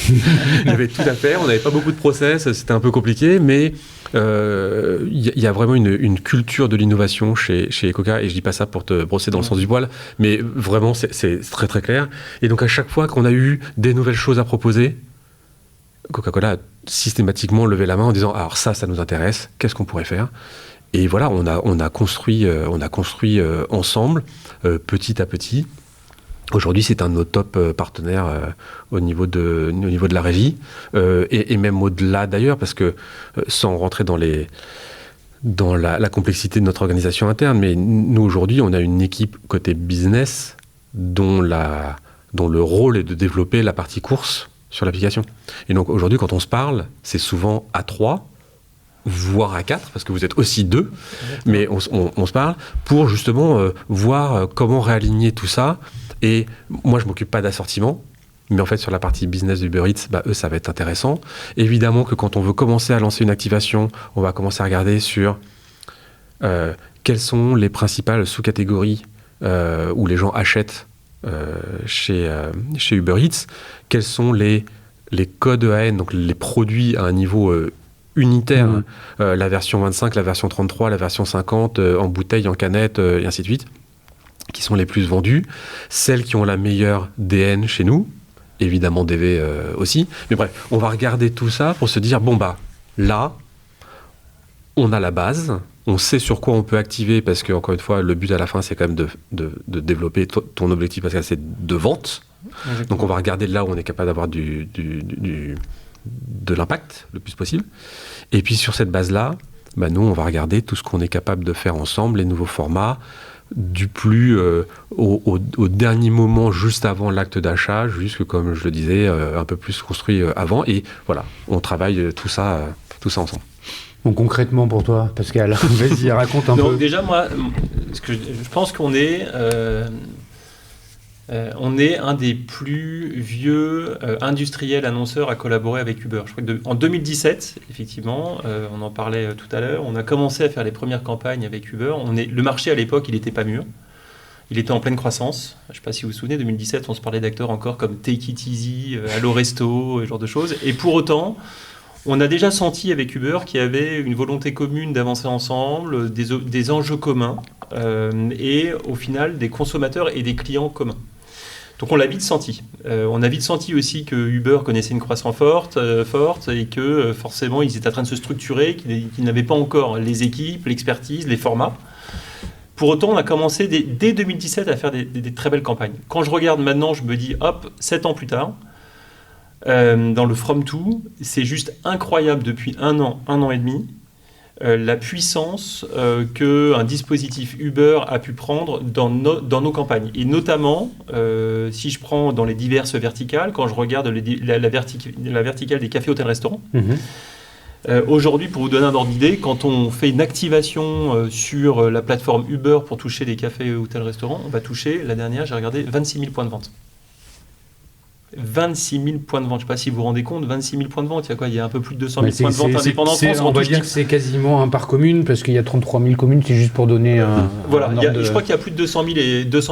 Il y avait tout à faire, on n'avait pas beaucoup de process, c'était un peu compliqué, mais il y a vraiment une culture de l'innovation chez Coca, et je dis pas ça pour te brosser dans le sens du poil, mais vraiment c'est très très clair. Et donc à chaque fois qu'on a eu des nouvelles choses à proposer, Coca-Cola a systématiquement levé la main en disant alors ça nous intéresse, qu'est-ce qu'on pourrait faire? Et voilà, on a construit ensemble, petit à petit. Aujourd'hui, c'est un de nos top partenaires au niveau de la régie, et même au-delà d'ailleurs, parce que sans rentrer dans la complexité de notre organisation interne, mais nous aujourd'hui, on a une équipe côté business dont le rôle est de développer la partie course sur l'application. Et donc aujourd'hui, quand on se parle, c'est souvent à 3, voire à 4, parce que vous êtes aussi 2, mais on se parle pour justement voir comment réaligner tout ça. Et moi, je ne m'occupe pas d'assortiment, mais en fait, sur la partie business d'Uber Eats, eux, ça va être intéressant. Évidemment que quand on veut commencer à lancer une activation, on va commencer à regarder sur quelles sont les principales sous-catégories où les gens achètent chez Uber Eats, quels sont les codes EAN, donc les produits à un niveau unitaire, la version 25, la version 33, la version 50, en bouteille, en canette, et ainsi de suite, qui sont les plus vendues, celles qui ont la meilleure DN chez nous, évidemment DV aussi, mais bref, on va regarder tout ça pour se dire, là, on a la base, on sait sur quoi on peut activer, parce que, encore une fois, le but à la fin, c'est quand même de développer ton objectif, parce que c'est de vente. Exactement. Donc on va regarder là où on est capable d'avoir de l'impact le plus possible. Et puis sur cette base-là, nous, on va regarder tout ce qu'on est capable de faire ensemble, les nouveaux formats, du plus au dernier moment, juste avant l'acte d'achat, jusque, comme je le disais, un peu plus construit avant. Et voilà, on travaille tout ça ensemble. Bon, concrètement pour toi, Pascal, vas-y, raconte un peu. Donc déjà, moi, je pense qu'on est... on est un des plus vieux industriels annonceurs à collaborer avec Uber. Je crois que en 2017, effectivement, on en parlait tout à l'heure, on a commencé à faire les premières campagnes avec Uber. Le marché à l'époque, il n'était pas mûr. Il était en pleine croissance. Je ne sais pas si vous vous souvenez, 2017, on se parlait d'acteurs encore comme Take It Easy, Allo Resto, ce genre de choses. Et pour autant, on a déjà senti avec Uber qu'il y avait une volonté commune d'avancer ensemble, des enjeux communs, et au final, des consommateurs et des clients communs. Donc on l'a vite senti. On a vite senti aussi que Uber connaissait une croissance forte et que forcément ils étaient en train de se structurer, qu'ils n'avaient pas encore les équipes, l'expertise, les formats. Pour autant, on a commencé dès 2017 à faire des très belles campagnes. Quand je regarde maintenant, je me dis, 7 ans plus tard, dans le From To, c'est juste incroyable depuis un an et demi, la puissance qu'un dispositif Uber a pu prendre dans nos campagnes. Et notamment, si je prends dans les diverses verticales, quand je regarde la verticale des cafés, hôtels, restaurants, aujourd'hui, pour vous donner un ordre d'idée, quand on fait une activation sur la plateforme Uber pour toucher des cafés, hôtels, restaurants, on va toucher, la dernière, j'ai regardé, 26 000 points de vente. 26 000 points de vente. Je ne sais pas si vous vous rendez compte, 26 000 points de vente. Il y a un peu plus de 200 000 points de vente indépendants en France. On va dire que c'est quasiment un par commune, parce qu'il y a 33 000 communes, c'est juste pour donner un... Voilà, je crois qu'il y a plus de 200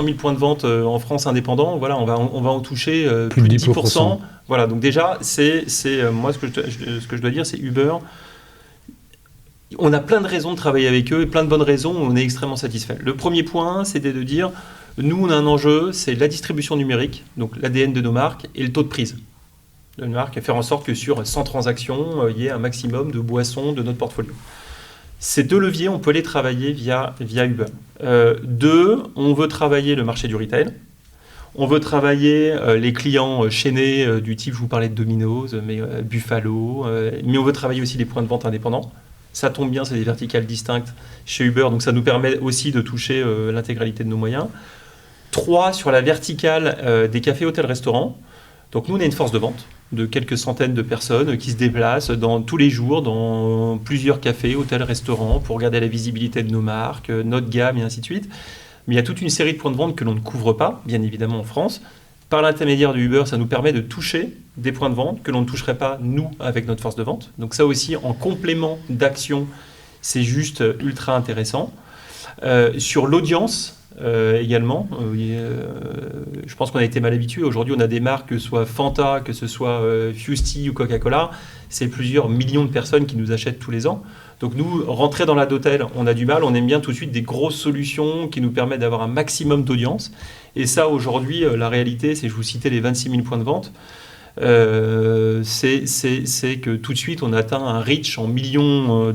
000 points de vente en France indépendants. Voilà, on va en toucher plus de 10%. Voilà, donc déjà, moi, ce que je dois dire, c'est Uber. On a plein de raisons de travailler avec eux et plein de bonnes raisons où on est extrêmement satisfait. Le premier point, c'était de dire... Nous, on a un enjeu, c'est la distribution numérique, donc l'ADN de nos marques et le taux de prise de nos marques, et faire en sorte que sur 100 transactions, il y ait un maximum de boissons de notre portfolio. Ces 2 leviers, on peut les travailler via Uber. 2, on veut travailler le marché du retail. On veut travailler les clients chaînés du type, je vous parlais de Domino's, mais Buffalo, mais on veut travailler aussi les points de vente indépendants. Ça tombe bien, c'est des verticales distinctes chez Uber, donc ça nous permet aussi de toucher l'intégralité de nos moyens. 3, sur la verticale des cafés, hôtels, restaurants. Donc nous, on a une force de vente de quelques centaines de personnes qui se déplacent tous les jours dans plusieurs cafés, hôtels, restaurants pour regarder la visibilité de nos marques, notre gamme et ainsi de suite. Mais il y a toute une série de points de vente que l'on ne couvre pas, bien évidemment en France. Par l'intermédiaire de Uber, ça nous permet de toucher des points de vente que l'on ne toucherait pas, nous, avec notre force de vente. Donc ça aussi, en complément d'action, c'est juste ultra intéressant. Sur l'audience, également, je pense qu'on a été mal habitué. Aujourd'hui, on a des marques, que ce soit Fanta, que ce soit Fusty ou Coca-Cola, c'est plusieurs millions de personnes qui nous achètent tous les ans. Donc nous, rentrer dans la d'hôtel, on a du mal, on aime bien tout de suite des grosses solutions qui nous permettent d'avoir un maximum d'audience. Et ça, aujourd'hui, la réalité, c'est, je vous citais les 26 000 points de vente, c'est que tout de suite, on atteint un reach en millions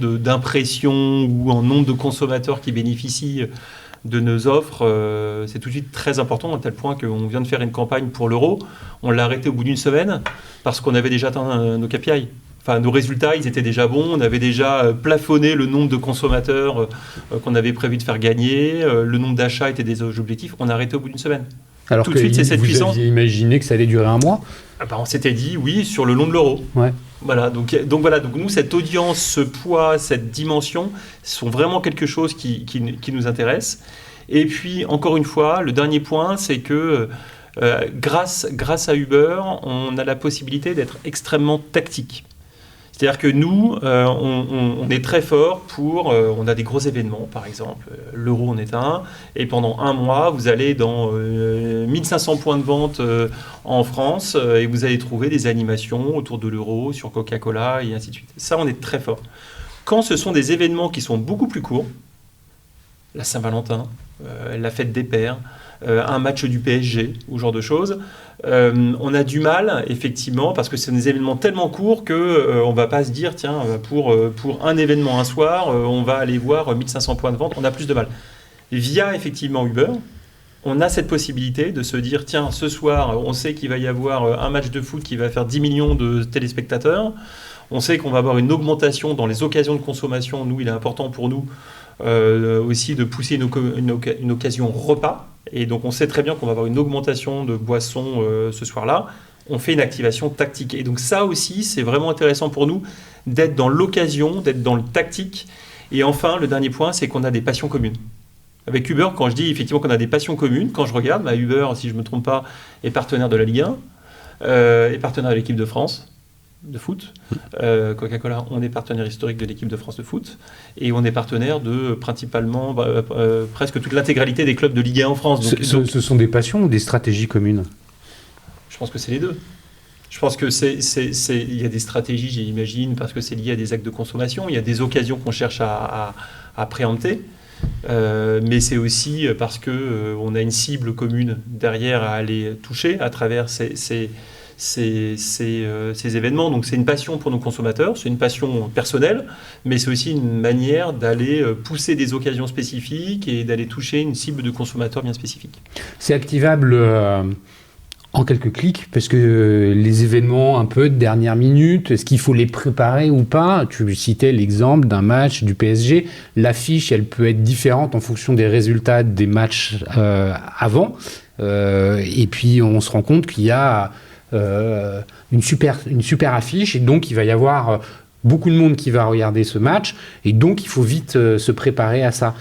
d'impressions ou en nombre de consommateurs qui bénéficient de nos offres. C'est tout de suite très important, à tel point qu'on vient de faire une campagne pour l'euro. On l'a arrêté au bout d'une semaine parce qu'on avait déjà atteint nos KPI. Enfin, nos résultats, ils étaient déjà bons. On avait déjà plafonné le nombre de consommateurs qu'on avait prévu de faire gagner. Le nombre d'achats était des objectifs. On a arrêté au bout d'une semaine. Alors tout de suite, c'est cette puissance. Vous aviez imaginé que ça allait durer un mois ? On s'était dit, oui, sur le long de l'euro. Ouais. Voilà, donc nous, cette audience, ce poids, cette dimension, sont vraiment quelque chose qui nous intéresse. Et puis, encore une fois, le dernier point, c'est que grâce à Uber, on a la possibilité d'être extrêmement tactique. C'est-à-dire que nous, on est très fort on a des gros événements, par exemple, l'euro en est un, et pendant un mois, vous allez dans 1500 points de vente en France, et vous allez trouver des animations autour de l'euro, sur Coca-Cola, et ainsi de suite. Ça, on est très fort. Quand ce sont des événements qui sont beaucoup plus courts, la Saint-Valentin, la fête des pères, un match du PSG, ou ce genre de choses, on a du mal, effectivement, parce que c'est des événements tellement courts qu'on ne va pas se dire, tiens, pour un événement un soir, on va aller voir 1500 points de vente, on a plus de mal. Via, effectivement, Uber, on a cette possibilité de se dire, tiens, ce soir, on sait qu'il va y avoir un match de foot qui va faire 10 millions de téléspectateurs, on sait qu'on va avoir une augmentation dans les occasions de consommation. Nous, il est important pour nous aussi de pousser une occasion repas. Et donc, on sait très bien qu'on va avoir une augmentation de boissons ce soir-là. On fait une activation tactique. Et donc, ça aussi, c'est vraiment intéressant pour nous d'être dans l'occasion, d'être dans le tactique. Et enfin, le dernier point, c'est qu'on a des passions communes. Avec Uber, quand je dis effectivement qu'on a des passions communes, quand je regarde, Uber, si je ne me trompe pas, est partenaire de la Ligue 1, est partenaire de l'équipe de France de foot. Coca-Cola, on est partenaire historique de l'équipe de France de foot, et on est partenaire de principalement presque toute l'intégralité des clubs de Ligue 1 en France. Donc, ce sont des passions ou des stratégies communes ? Je pense que c'est les deux. Je pense que il y a des stratégies, j'imagine, parce que c'est lié à des actes de consommation, il y a des occasions qu'on cherche à préempter, mais c'est aussi parce qu'on a une cible commune derrière à aller toucher à travers ces événements. Donc c'est une passion pour nos consommateurs, c'est une passion personnelle, mais c'est aussi une manière d'aller pousser des occasions spécifiques et d'aller toucher une cible de consommateurs bien spécifique. C'est activable en quelques clics, parce que les événements un peu de dernière minute, est-ce qu'il faut les préparer ou pas ? Tu citais l'exemple d'un match du PSG. L'affiche, elle peut être différente en fonction des résultats des matchs avant. Et puis on se rend compte qu'il y a une super affiche, et donc il va y avoir beaucoup de monde qui va regarder ce match, et donc il faut vite se préparer à ça.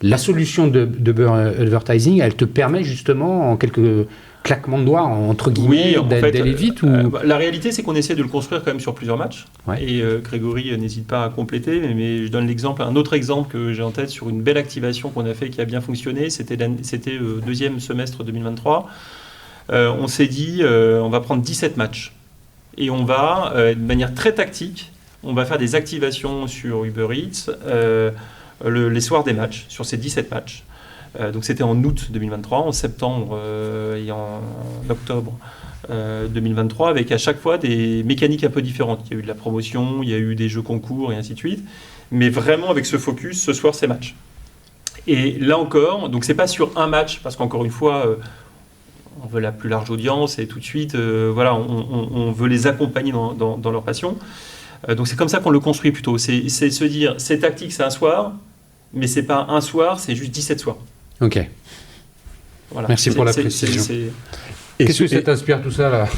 La solution de Uber Advertising, elle te permet justement en quelques claquements de doigts, entre guillemets, d'aller vite ou... La réalité, c'est qu'on essaie de le construire quand même sur plusieurs matchs. Ouais. Et Grégory n'hésite pas à compléter, mais je donne un autre exemple que j'ai en tête sur une belle activation qu'on a fait qui a bien fonctionné. C'était le deuxième semestre 2023. On s'est dit, on va prendre 17 matchs. Et on va, de manière très tactique, on va faire des activations sur Uber Eats les soirs des matchs, sur ces 17 matchs. Donc c'était en août 2023, en septembre et en octobre 2023, avec à chaque fois des mécaniques un peu différentes. Il y a eu de la promotion, il y a eu des jeux concours et ainsi de suite, mais vraiment avec ce focus, ce soir, ces matchs. Et là encore, donc c'est pas sur un match, parce qu'encore une fois, on veut la plus large audience, et tout de suite, on veut les accompagner dans leur passion. Donc c'est comme ça qu'on le construit plutôt. C'est se dire, c'est tactique, c'est un soir, mais c'est pas un soir, c'est juste 17 soirs. Ok. Voilà. Merci pour la précision. Qu'est-ce que ça t'inspire tout ça là ?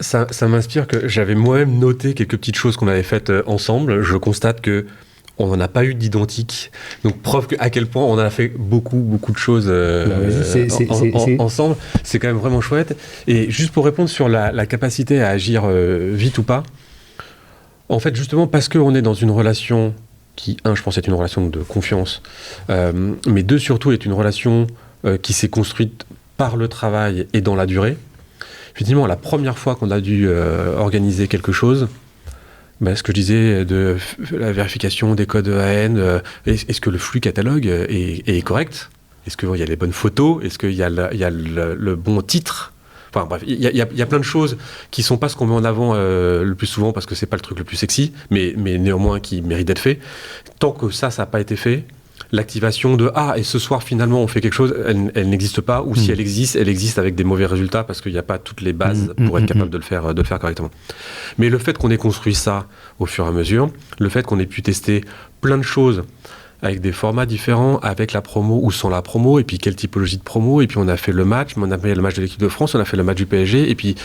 Ça m'inspire que j'avais moi-même noté quelques petites choses qu'on avait faites ensemble. Je constate que On n'en a pas eu d'identique. Donc, preuve à quel point on a fait beaucoup de choses ensemble. C'est quand même vraiment chouette. Et juste pour répondre sur la capacité à agir vite ou pas, en fait, justement, parce qu'on est dans une relation qui, je pense, est une relation de confiance, mais deux, surtout, est une relation qui s'est construite par le travail et dans la durée. Effectivement, la première fois qu'on a dû organiser quelque chose, ce que je disais de la vérification des codes EAN, est-ce que le flux catalogue est correct ? Est-ce qu'il y a les bonnes photos ? Est-ce qu'il y a le bon titre ? Enfin bref, il y a plein de choses qui ne sont pas ce qu'on met en avant le plus souvent parce que ce n'est pas le truc le plus sexy, mais néanmoins qui mérite d'être fait. Tant que ça n'a pas été fait, l'activation de et ce soir finalement on fait quelque chose, elle n'existe pas, ou si elle existe avec des mauvais résultats parce qu'il n'y a pas toutes les bases pour être capable de le faire correctement. Mais le fait qu'on ait construit ça au fur et à mesure, le fait qu'on ait pu tester plein de choses avec des formats différents, avec la promo ou sans la promo, et puis quelle typologie de promo, et puis on a fait le match, on a fait le match de l'équipe de France, on a fait le match du PSG, et puis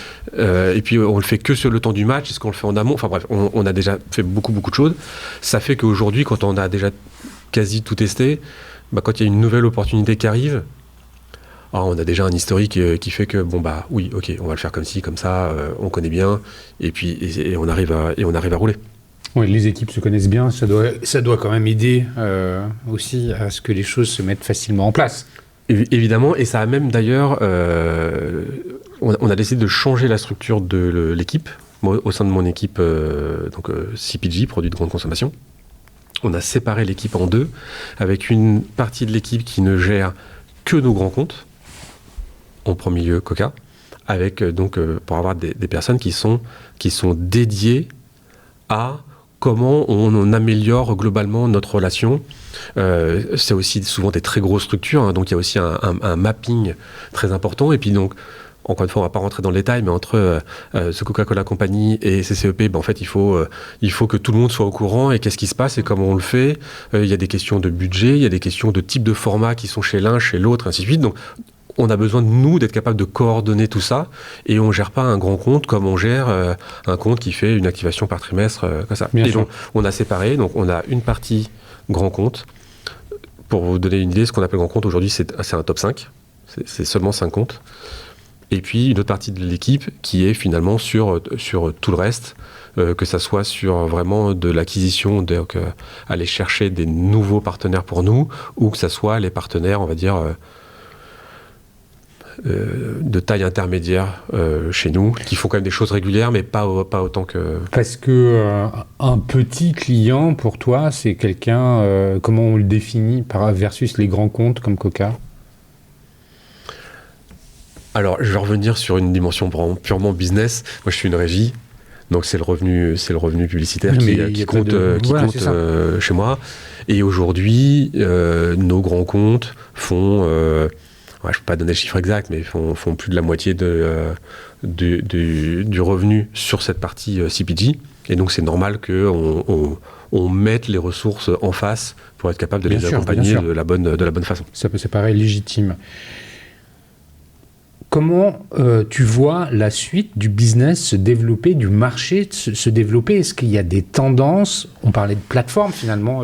on le fait que sur le temps du match, est-ce qu'on le fait en amont, enfin bref, on a déjà fait beaucoup de choses. Ça fait qu'aujourd'hui, quand on a déjà quasi tout testé, quand il y a une nouvelle opportunité qui arrive, on a déjà un historique qui fait que oui, ok, on va le faire comme ci, comme ça, on connaît bien, et puis on arrive à rouler. Oui, les équipes se connaissent bien, ça doit quand même aider aussi à ce que les choses se mettent facilement en place. Évidemment, et ça a même d'ailleurs, on a décidé de changer la structure de l'équipe. Moi, au sein de mon équipe, CPG, produits de grande consommation, on a séparé l'équipe en deux, avec une partie de l'équipe qui ne gère que nos grands comptes, en premier lieu Coca, avec pour avoir des personnes qui sont dédiées à comment on améliore globalement notre relation. C'est aussi souvent des très grosses structures, donc il y a aussi un mapping très important. Et puis donc, encore une fois, on ne va pas rentrer dans le détail, mais entre ce Coca-Cola Company et CCEP, en fait, il faut que tout le monde soit au courant et qu'est-ce qui se passe et comment on le fait. Il y a des questions de budget, il y a des questions de type de format qui sont chez l'un, chez l'autre, ainsi de suite. Donc, on a besoin de nous d'être capable de coordonner tout ça, et on ne gère pas un grand compte comme on gère un compte qui fait une activation par trimestre, comme ça. Et donc, on a séparé, donc on a une partie grand compte. Pour vous donner une idée, ce qu'on appelle grand compte aujourd'hui, c'est un top 5. C'est seulement 5 comptes. Et puis une autre partie de l'équipe qui est finalement sur tout le reste, que ça soit sur vraiment de l'acquisition, donc aller chercher des nouveaux partenaires pour nous, ou que ça soit les partenaires, on va dire, de taille intermédiaire chez nous, qui font quand même des choses régulières, mais pas autant que... Parce que un petit client, pour toi, c'est quelqu'un, comment on le définit versus les grands comptes comme Coca ? Alors, je vais revenir sur une dimension purement business. Moi, je suis une régie, donc c'est le revenu publicitaire qui compte chez moi. Et aujourd'hui, nos grands comptes font... je ne peux pas donner le chiffre exact, mais font plus de la moitié du revenu sur cette partie CPG. Et donc, c'est normal qu'on mette les ressources en face pour être capable de les accompagner de la bonne façon. Ça peut paraître légitime. Comment tu vois la suite du business se développer, du marché se développer ? Est-ce qu'il y a des tendances ? On parlait de plateforme finalement.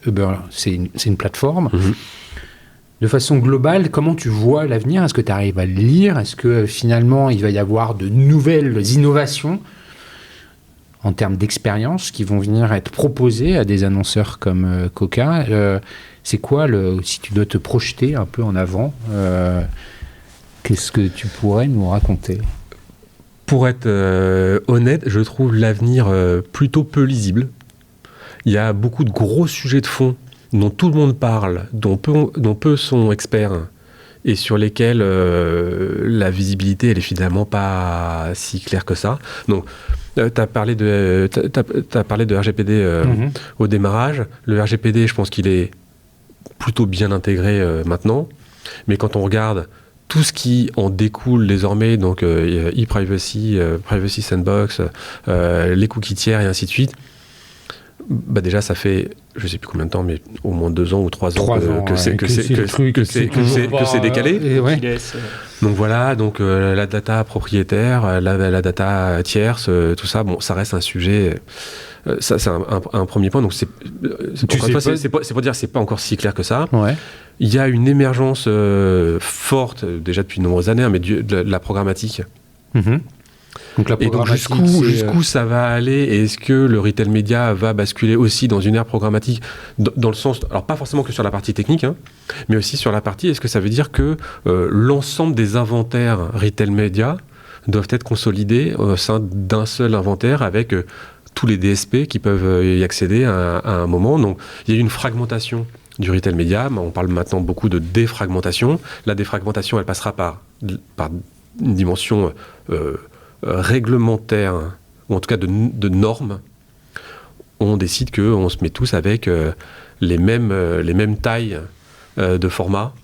Uber, c'est une plateforme. Mm-hmm. De façon globale, comment tu vois l'avenir ? Est-ce que tu arrives à le lire ? Est-ce que finalement il va y avoir de nouvelles innovations en termes d'expérience qui vont venir être proposées à des annonceurs comme Coca ? C'est quoi, si tu dois te projeter un peu en avant, qu'est-ce que tu pourrais nous raconter ? Pour être honnête, je trouve l'avenir plutôt peu lisible. Il y a beaucoup de gros sujets de fond dont tout le monde parle, dont peu sont experts, et sur lesquels la visibilité, elle est finalement pas si claire que ça. Donc, tu as parlé de RGPD au démarrage. Le RGPD, je pense qu'il est plutôt bien intégré maintenant, mais quand on regarde tout ce qui en découle désormais, donc e-privacy, privacy sandbox, les cookies tiers et ainsi de suite, déjà ça fait je sais plus combien de temps, mais au moins 2 ans ou 3 ans que c'est décalé. Donc voilà, la data propriétaire, la data tierce, tout ça, ça reste un sujet Ça, c'est un premier point. Donc, c'est pour dire que c'est pas encore si clair que ça. Ouais. Il y a une émergence forte, déjà depuis de nombreuses années, mais de la programmatique. Mhm. Donc, la Et donc, jusqu'où ça va aller? Et est-ce que le retail média va basculer aussi dans une ère programmatique dans le sens, alors pas forcément que sur la partie technique, mais aussi sur la partie, est-ce que ça veut dire que l'ensemble des inventaires retail média doivent être consolidés au sein d'un seul inventaire avec tous les DSP qui peuvent y accéder à un moment? Donc, il y a eu une fragmentation du retail média. On parle maintenant beaucoup de défragmentation. La défragmentation, elle passera par une dimension réglementaire, ou en tout cas de normes. On décide qu'on se met tous avec les mêmes tailles de format,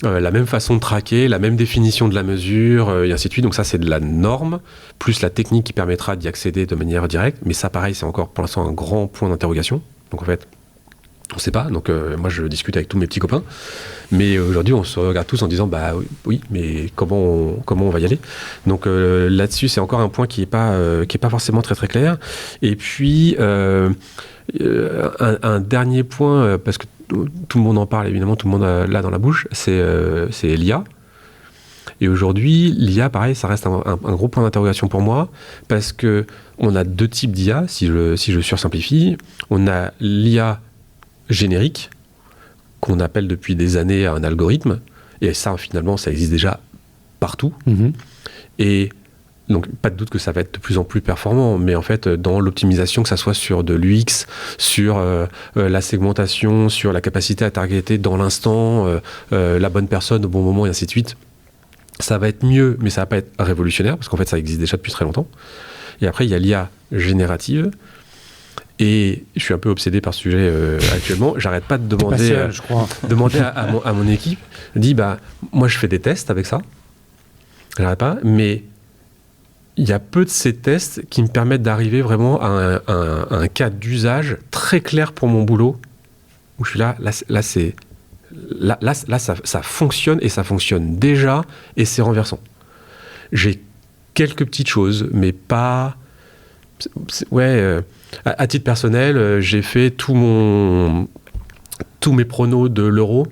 la même façon de traquer, la même définition de la mesure, et ainsi de suite. Donc ça, c'est de la norme, plus la technique qui permettra d'y accéder de manière directe. Mais ça, pareil, c'est encore pour l'instant un grand point d'interrogation. Donc en fait, on ne sait pas. Donc moi, je discute avec tous mes petits copains. Mais aujourd'hui, on se regarde tous en disant, bah oui, mais comment on va y aller? Donc là-dessus, c'est encore un point qui est pas forcément très très clair. Et puis un dernier point, parce que tout le monde en parle, évidemment, tout le monde l'a dans la bouche, c'est l'IA. Et aujourd'hui, l'IA, pareil, ça reste un gros point d'interrogation pour moi, parce que on a deux types d'IA, si je sursimplifie. On a l'IA générique, qu'on appelle depuis des années un algorithme, et ça, finalement, ça existe déjà partout. Mm-hmm. Et donc, pas de doute que ça va être de plus en plus performant, mais en fait, dans l'optimisation, que ça soit sur de l'UX, sur la segmentation, sur la capacité à targeter dans l'instant la bonne personne au bon moment, et ainsi de suite, ça va être mieux, mais ça va pas être révolutionnaire, parce qu'en fait, ça existe déjà depuis très longtemps. Et après, il y a l'IA générative, et je suis un peu obsédé par ce sujet actuellement. J'arrête pas de demander, à mon équipe, je dis, moi, je fais des tests avec ça, j'arrête pas, mais il y a peu de ces tests qui me permettent d'arriver vraiment à un cas d'usage très clair pour mon boulot, où je suis là ça fonctionne, et ça fonctionne déjà, et c'est renversant. J'ai quelques petites choses, mais pas... à titre personnel, j'ai fait tous mes pronos de l'euro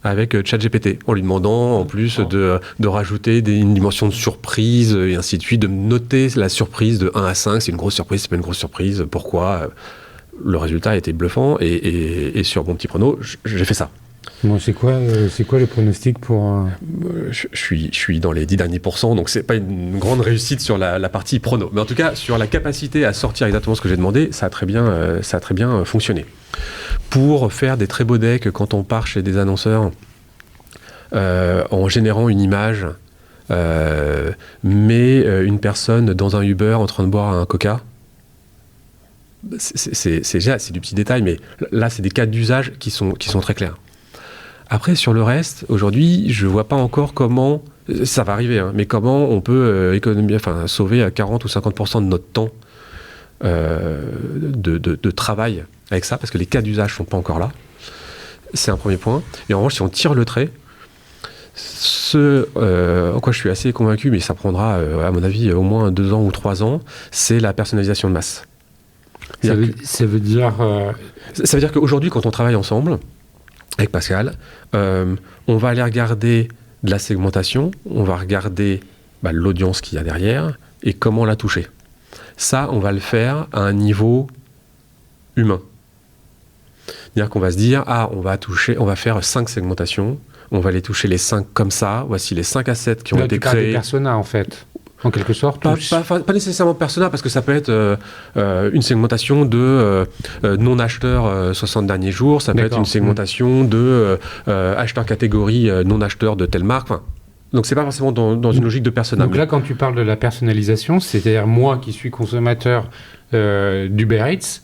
avec ChatGPT, en lui demandant en plus de rajouter une dimension de surprise, et ainsi de suite, de noter la surprise de 1 à 5, c'est une grosse surprise, c'est pas une grosse surprise, pourquoi? Le résultat était bluffant, et sur mon petit prono, j'ai fait ça. Bon, c'est quoi les pronostics pour... Je suis dans les 10 derniers pourcents, donc c'est pas une grande réussite sur la partie prono. Mais en tout cas, sur la capacité à sortir exactement ce que j'ai demandé, ça a très bien fonctionné. Pour faire des très beaux decks, quand on part chez des annonceurs, en générant une image, mais une personne dans un Uber en train de boire un Coca, c'est du petit détail, mais là, c'est des cas d'usage qui sont très clairs. Après, sur le reste, aujourd'hui, je vois pas encore comment, ça va arriver, mais comment on peut sauver à 40 ou 50% de notre temps de travail avec ça, parce que les cas d'usage sont pas encore là. C'est un premier point. Et en revanche, si on tire le trait, en quoi je suis assez convaincu, mais ça prendra, à mon avis, au moins 2 ans ou 3 ans, c'est la personnalisation de masse. Ça veut dire qu'aujourd'hui, quand on travaille ensemble, avec Pascal, on va aller regarder de la segmentation, on va regarder l'audience qu'il y a derrière et comment la toucher. Ça, on va le faire à un niveau humain. C'est-à-dire qu'on va se dire, on va faire 5 segmentations, on va les toucher les 5 comme ça, voici les 5 assets qui ont été créés. Des personas, en fait. En quelque sorte, pas nécessairement persona, parce que ça peut être une segmentation de non-acheteurs 60 derniers jours, ça peut être une segmentation de acheteurs catégorie non-acheteurs de telle marque. Donc c'est pas forcément dans une logique de persona. Donc là, quand tu parles de la personnalisation, c'est-à-dire moi qui suis consommateur d'Uber Eats,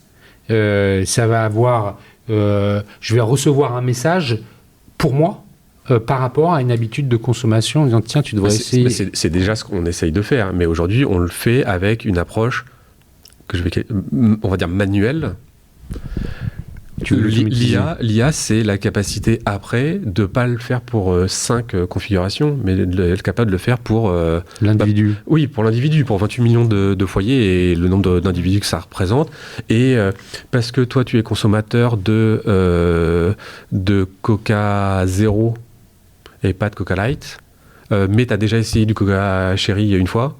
ça va avoir... je vais recevoir un message pour moi, par rapport à une habitude de consommation en disant tiens, tu devrais essayer. C'est déjà ce qu'on essaye de faire, mais aujourd'hui on le fait avec une approche on va dire manuelle, L'IA, c'est la capacité après de ne pas le faire pour 5 configurations, mais d'être capable de le faire pour... l'individu. Oui, pour l'individu, pour 28 millions de foyers et le nombre d'individus que ça représente. Et parce que toi, tu es consommateur de Coca Zéro et pas de Coca Light, mais tu as déjà essayé du Coca Cherry une fois,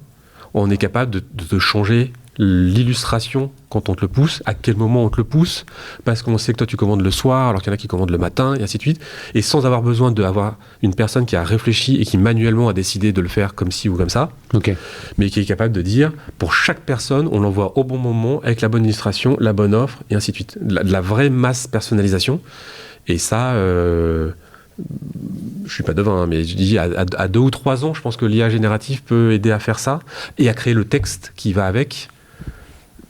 on est capable de te changer l'illustration quand on te le pousse, à quel moment on te le pousse, parce qu'on sait que toi tu commandes le soir, alors qu'il y en a qui commandent le matin, et ainsi de suite, et sans avoir besoin d'avoir une personne qui a réfléchi et qui manuellement a décidé de le faire comme ci ou comme ça, mais qui est capable de dire, pour chaque personne, on l'envoie au bon moment, avec la bonne illustration, la bonne offre, et ainsi de suite. De la vraie masse personnalisation, et ça... je suis pas devin, mais je dis à 2 ou 3 ans, je pense que l'IA générative peut aider à faire ça, et à créer le texte qui va avec,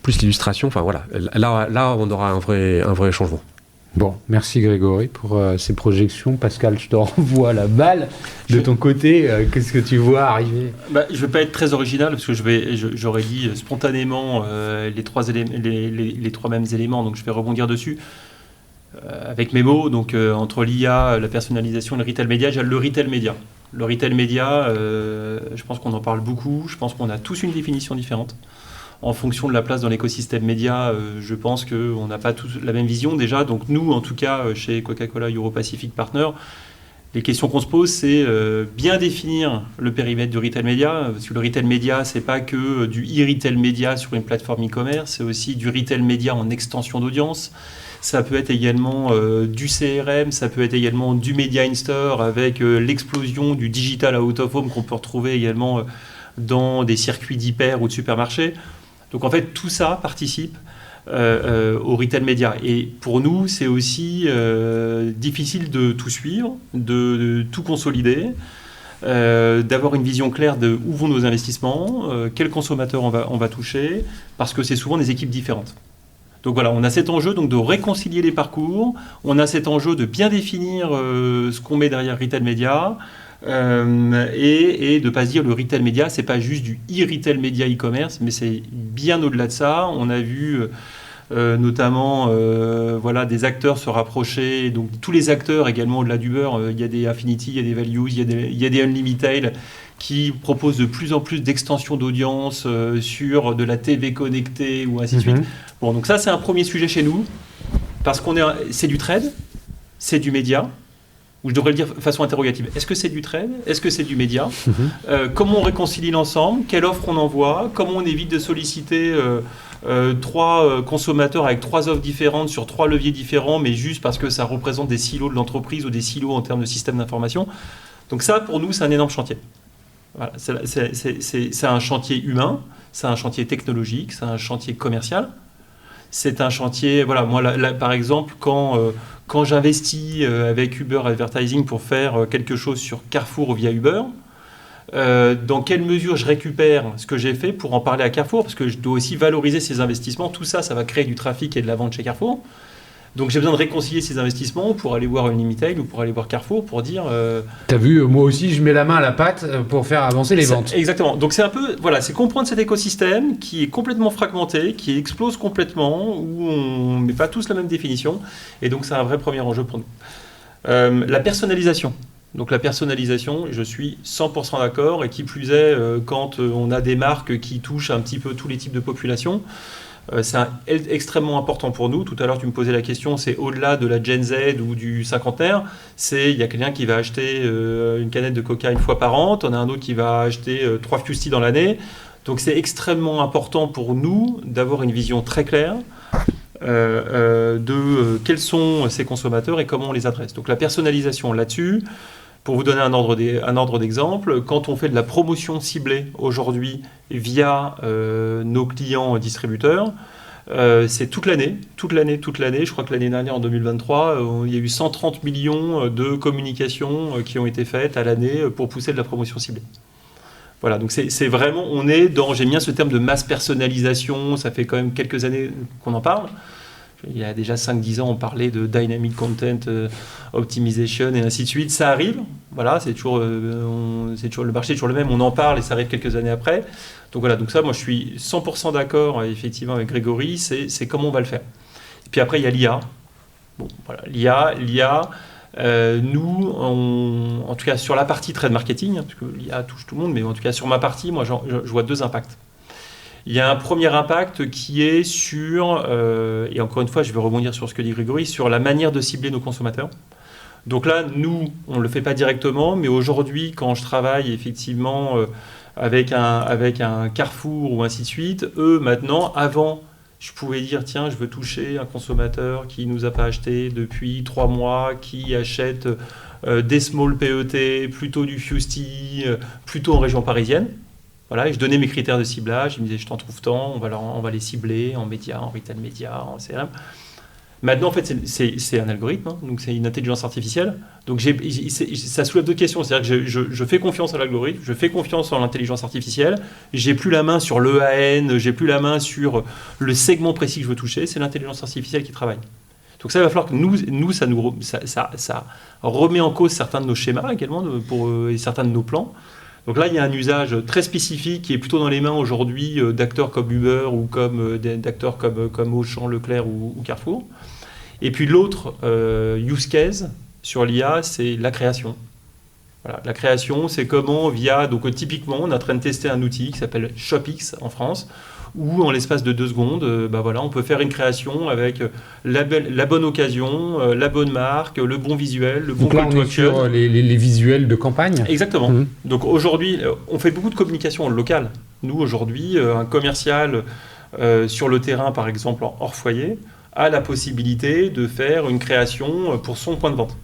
plus l'illustration, enfin voilà, là on aura un vrai changement. Bon, merci Grégory pour ces projections. Pascal, je te renvoie la balle. De ton côté, qu'est-ce que tu vois arriver ? Je ne vais pas être très original, parce que j'aurais dit spontanément les trois mêmes éléments, donc je vais rebondir dessus. Avec mes mots, donc entre l'IA, la personnalisation et le retail média, j'ai le retail média. Le retail média, je pense qu'on en parle beaucoup, je pense qu'on a tous une définition différente. En fonction de la place dans l'écosystème média, je pense qu'on n'a pas tous la même vision déjà. Donc nous, en tout cas, chez Coca-Cola Euro-Pacific Partner, les questions qu'on se pose, c'est bien définir le périmètre du retail média. Parce que le retail média, c'est pas que du e-retail média sur une plateforme e-commerce, c'est aussi du retail média en extension d'audience. Ça peut être également du CRM, ça peut être également du Media in-Store avec l'explosion du digital out of home qu'on peut retrouver également dans des circuits d'hyper ou de supermarchés. Donc en fait, tout ça participe au retail média. Et pour nous, c'est aussi difficile de tout suivre, de tout consolider, d'avoir une vision claire de où vont nos investissements, quels consommateurs on va toucher, parce que c'est souvent des équipes différentes. Donc voilà, on a cet enjeu donc de réconcilier les parcours, on a cet enjeu de bien définir ce qu'on met derrière retail média, et de ne pas se dire le retail média, c'est pas juste du e-retail média e-commerce, mais c'est bien au-delà de ça. On a vu notamment des acteurs se rapprocher, donc tous les acteurs également au-delà d'Uber, il y a des Affinity, il y a des Values, il y a des Unlimited qui proposent de plus en plus d'extensions d'audience sur de la TV connectée ou ainsi de suite. Bon, donc ça c'est un premier sujet chez nous, parce c'est du trade, c'est du média. Ou je devrais le dire de façon interrogative. Est-ce que c'est du trade ? Est-ce que c'est du média ? Comment on réconcilie l'ensemble ? Quelle offre on envoie ? Comment on évite de solliciter 3 consommateurs avec 3 offres différentes sur 3 leviers différents, mais juste parce que ça représente des silos de l'entreprise ou des silos en termes de système d'information ? Donc ça, pour nous, c'est un énorme chantier. Voilà, c'est un chantier humain, c'est un chantier technologique, c'est un chantier commercial. C'est un chantier, voilà, moi, là, par exemple, quand j'investis avec Uber Advertising pour faire quelque chose sur Carrefour via Uber, dans quelle mesure je récupère ce que j'ai fait pour en parler à Carrefour, parce que je dois aussi valoriser ces investissements. Tout ça, ça va créer du trafic et de la vente chez Carrefour. Donc j'ai besoin de réconcilier ces investissements pour aller voir Unlimited ou pour aller voir Carrefour pour dire... T'as vu, moi aussi je mets la main à la pâte pour faire avancer les ventes. Exactement. Donc c'est un peu, voilà, c'est comprendre cet écosystème qui est complètement fragmenté, qui explose complètement, où on met pas tous la même définition. Et donc c'est un vrai premier enjeu pour nous. La personnalisation. Donc la personnalisation, je suis 100% d'accord, et qui plus est, quand on a des marques qui touchent un petit peu tous les types de populations, c'est extrêmement important pour nous. Tout à l'heure, tu me posais la question, c'est au-delà de la Gen Z ou du cinquantenaire. Il y a quelqu'un qui va acheter une canette de Coca une fois par an, on a un autre qui va acheter 3 Fusti dans l'année. Donc c'est extrêmement important pour nous d'avoir une vision très claire de quels sont ces consommateurs et comment on les adresse. Donc la personnalisation là-dessus, pour vous donner un ordre d'exemple, quand on fait de la promotion ciblée aujourd'hui via nos clients distributeurs, c'est toute l'année. Je crois que l'année dernière, en 2023, il y a eu 130 millions de communications qui ont été faites à l'année pour pousser de la promotion ciblée. Voilà, donc c'est vraiment, j'aime bien ce terme de masse personnalisation, ça fait quand même quelques années qu'on en parle. Il y a déjà 5-10 ans, on parlait de Dynamic Content Optimization et ainsi de suite. Ça arrive, voilà, c'est toujours le marché est toujours le même, on en parle et ça arrive quelques années après. Donc voilà, donc ça, moi je suis 100% d'accord effectivement avec Grégory, c'est comment on va le faire. Et puis après, il y a l'IA. Bon, voilà. L'IA, nous, en tout cas sur la partie trade marketing, parce que l'IA touche tout le monde, mais en tout cas sur ma partie, moi, je vois 2 impacts. Il y a un premier impact qui est sur, et encore une fois, je vais rebondir sur ce que dit Grégory, sur la manière de cibler nos consommateurs. Donc là, nous, on ne le fait pas directement, mais aujourd'hui, quand je travaille effectivement avec un Carrefour ou ainsi de suite, eux, maintenant, avant, je pouvais dire, tiens, je veux toucher un consommateur qui ne nous a pas acheté depuis 3 mois, qui achète des small PET, plutôt du Fusty, plutôt en région parisienne. Voilà, et je donnais mes critères de ciblage, ils me disaient, je t'en trouve tant, on va les cibler en médias, en retail média, en CRM. Maintenant, en fait, c'est un algorithme, hein, donc c'est une intelligence artificielle. Donc ça soulève 2 questions. C'est-à-dire que je fais confiance à l'algorithme, je fais confiance en l'intelligence artificielle. J'ai plus la main sur l'EAN, j'ai plus la main sur le segment précis que je veux toucher. C'est l'intelligence artificielle qui travaille. Donc ça, il va falloir que nous ça remet en cause certains de nos schémas également et certains de nos plans. Donc là, il y a un usage très spécifique qui est plutôt dans les mains aujourd'hui d'acteurs comme Uber ou d'acteurs comme Auchan, Leclerc ou Carrefour. Et puis l'autre use case sur l'IA, c'est la création. Voilà, la création, c'est comment donc typiquement, on est en train de tester un outil qui s'appelle ShopX en France, où en l'espace de 2 secondes, on peut faire une création avec la bonne occasion, la bonne marque, le bon visuel, le bon call to action. Donc là, on est sur les visuels de campagne. Exactement. Donc aujourd'hui, on fait beaucoup de communication locale. Nous, aujourd'hui, un commercial sur le terrain, par exemple, en hors foyer, a la possibilité de faire une création pour son point de vente.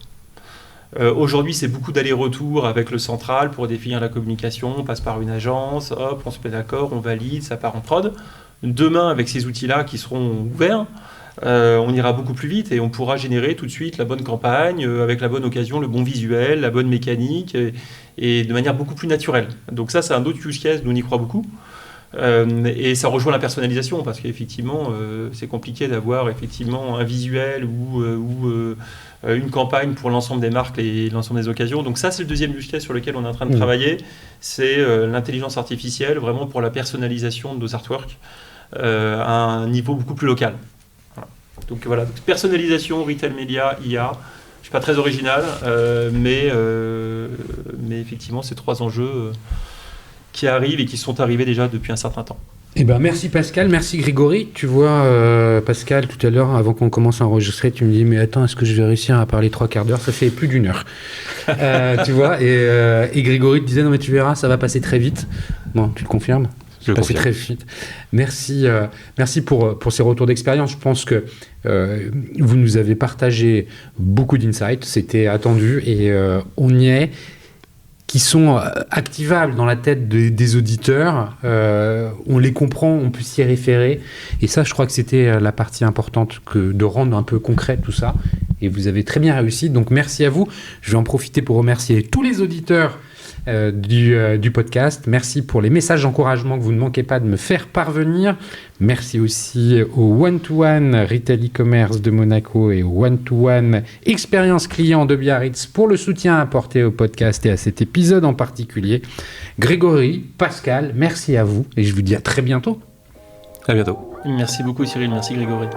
Aujourd'hui, c'est beaucoup d'allers-retours avec le central pour définir la communication. On passe par une agence, hop, on se met d'accord, on valide, ça part en prod. Demain, avec ces outils-là qui seront ouverts, on ira beaucoup plus vite et on pourra générer tout de suite la bonne campagne, avec la bonne occasion, le bon visuel, la bonne mécanique, et de manière beaucoup plus naturelle. Donc ça, c'est un autre use case, nous on y croit beaucoup. Et ça rejoint la personnalisation parce qu'effectivement c'est compliqué d'avoir effectivement un visuel ou une campagne pour l'ensemble des marques et l'ensemble des occasions. Donc ça, c'est le deuxième use case sur lequel on est en train de travailler, c'est l'intelligence artificielle vraiment pour la personnalisation de nos artworks à un niveau beaucoup plus local. Voilà. Donc voilà, donc, personnalisation, retail média, IA. Je suis pas très original, mais effectivement ces 3 enjeux qui arrivent et qui sont arrivés déjà depuis un certain temps. Eh ben, merci Pascal, merci Grégory. Tu vois, Pascal, tout à l'heure, avant qu'on commence à enregistrer, tu me dis, mais attends, est-ce que je vais réussir à parler 3/4 d'heure? Ça fait plus d'1 heure. Tu vois, et Grégory te disait, non mais tu verras, ça va passer très vite. Bon, tu le confirmes? Je le confirme. Très vite. Merci pour ces retours d'expérience. Je pense que vous nous avez partagé beaucoup d'insights, c'était attendu et on y est, qui sont activables dans la tête des auditeurs. On les comprend, on peut s'y référer. Et ça, je crois que c'était la partie importante, de rendre un peu concret tout ça. Et vous avez très bien réussi. Donc, merci à vous. Je vais en profiter pour remercier tous les auditeurs du podcast. Merci pour les messages d'encouragement que vous ne manquez pas de me faire parvenir. Merci aussi au One-to-One Retail e-commerce de Monaco et au One-to-One Expérience Client de Biarritz pour le soutien apporté au podcast et à cet épisode en particulier. Grégory, Pascal, merci à vous et je vous dis à très bientôt. À bientôt. Merci beaucoup Cyril, merci Grégory.